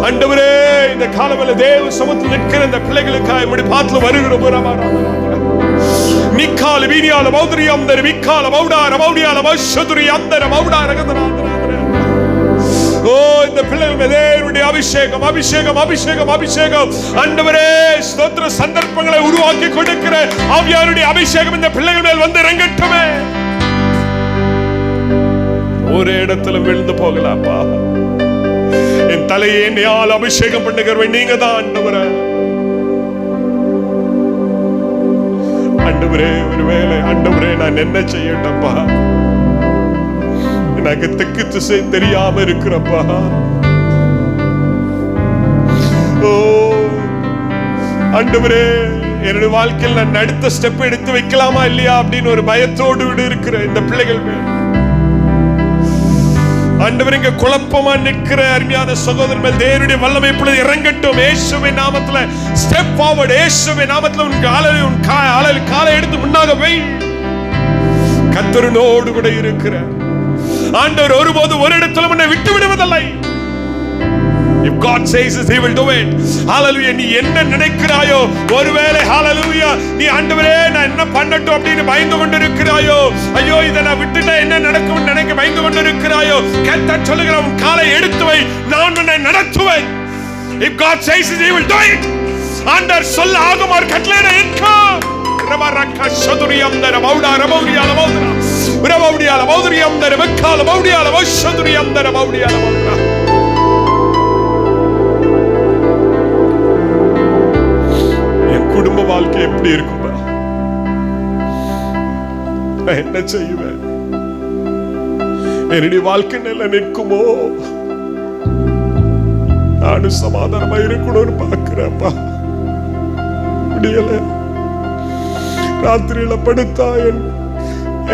ஆண்டவரே, இந்த காலவெளியில தேவ சமூகத்தில் நிற்கிற இந்த பிள்ளைகளுக்காக நம்முடைய பாத்துல வருகிறோம். நிக்கால வீணியால மௌதரியம் தர விக்கால மௌடார மௌடியால மௌஷதுரியம் தர மௌடார கதனாந்தர. ஓ, இந்த பிள்ளைகள் மேல் தேவனுடைய அபிஷேகம், அபிஷேகம், அபிஷேகம், அபிஷேகம். ஆண்டவரே, ஸ்தோத்திர சந்தர்ப்பங்களை உருவாக்கி கொடுக்கிற ஆவியானுடைய அபிஷேகம் இந்த பிள்ளைகள் மேல் வந்து இறங்கட்டுமே. ஒரே இடத்துல விழுந்து போகலாப்பா. என் தலையை என்னையால் அபிஷேகம் பண்ணுகிறவன் நீங்க தான் ஆண்டவரே. ஆண்டவரே, ஒருவேளை ஆண்டவரே நான் என்ன செய்யட்டப்பா, எனக்கு தெற்கு திசை தெரியாம இருக்கிறப்பா. ஓ ஆண்டவரே, என்னுடைய வாழ்க்கையில் நான் அடுத்த ஸ்டெப் எடுத்து வைக்கலாமா இல்லையா அப்படின்னு ஒரு பயத்தோடு இருக்கிற இந்த பிள்ளைகள் மேல் ஆண்டவரே, இங்க குழப்பமா நிற்கிற அருமையான சகோதரர் மேல் தேவனுடைய வல்லமை இப்பொழுது இறங்கட்டும். இயேசுவின் நாமத்துல ஸ்டெப் ஃபார்வர்ட். இயேசுவின் நாமத்துல உன் காலை எடுத்து முன்னாக வை. கர்த்தரோடு கூட இருக்கிற ஆண்டவர் ஒருபோது ஒரு இடத்துல உன்னை விட்டு விடுவதில்லை. If God says it, He will do it. Hallelujah. நீ என்ன நினைக்கிறாயோ, ஒருவேளை hallelujah நீ ஆண்டவரே நான் என்ன பண்ணட்டும் அப்படின்னு பயந்து கொண்டிருக்கிறாயோ, ஐயோ இதை நான் விட்டுட்டா என்ன நடக்கும் நினைக்க பயந்து கொண்டிருக்கிறாயோ, கர்த்தர் சொல்லுகிற உன் காலை எடுத்து வை, நான் உன்னை நடத்துவேன். If God says it, He will do it. ஆண்டவர் சொல்ல ஆகும் ஒரு கட்டளையிட இருக்கும். ரமரக்க சதுரியம் தர மௌடா ரமௌடியால மௌதரா ரமௌடியால மௌதரியம் தர மக்கால மௌடியால மௌஷதுரியம் தர மௌடியால மௌதரா. குடும்ப வாழ்க்கை எப்படி இருக்கும்? நான் என்ன செய்வேன்? என்னுடைய வாழ்க்கை நிலை நிற்குமோ? நானும் சமாதானமா இருக்கணும்னு பாக்குறேன்ப்பா, முடியல. ராத்திரியில படுத்தா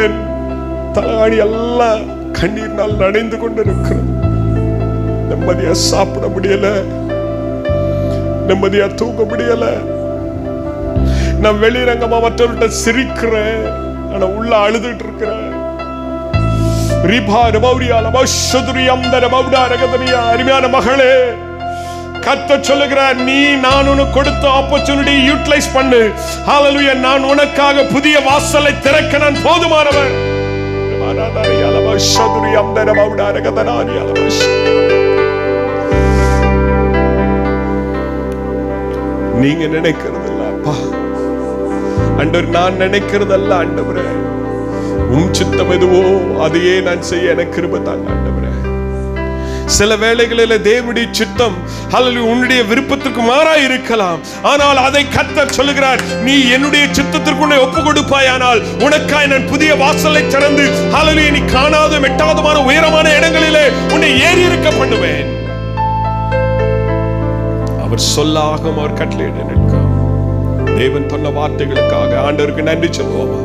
என் தலைவாணி எல்லாம் கண்ணீர்னால் நனைந்து கொண்டிருக்கிறேன். நிம்மதியா சாப்பிட முடியல, நிம்மதியா தூங்க முடியல. நான் வெளிரங்கமா மற்றவர்கிட்ட சிரிக்கிறேன், ஆனா உள்ள அழுதுட்டு இருக்கிறேன். அருமையான மகளே, கர்த்தர் சொல்லுகிறார், நீ நான் உனக்கு கொடுத்த ஆப்பர்ச்சுனிட்டி யூட்டிலைஸ் பண்ணு. ஹalleluya. நான் உனக்காக புதிய வாசலை திறக்க நான் போதுமானவர். நீங்க நினைக்கிறது இல்ல அப்பா ஆண்டவர், நான் நினைக்கிறதல்ல ஆண்டவரே. உம் சித்தம் எதுவோ அதையே நான் செய்ய எனக்கு கிருபை தாங்க ஆண்டவரே. சில வேளைகளில் தேவனுடைய சித்தம் ஹalleluya உன்னுடைய விருப்பத்திற்கு மாறாய் இருக்கலாம். ஆனால் அதை கர்த்தர் சொல்லுகிறார், நீ என்னுடைய சித்தத்திற்கு உன்னை ஒப்பு கொடுப்பாயானால் உனக்காய் நான் புதிய வாசலை திறந்து ஹalleluya நீ காணாத எட்டாதமான உயரமான இடங்களிலே உன்னை ஏறி இருக்க பண்ணுவேன். அவர் சொல்லாகும், அவர் கட்டளையிட நிற்கும். தேவன் சொன்ன வார்த்தைகளுக்காக ஆண்டவருக்கு நன்றி சொல்லுவோமா?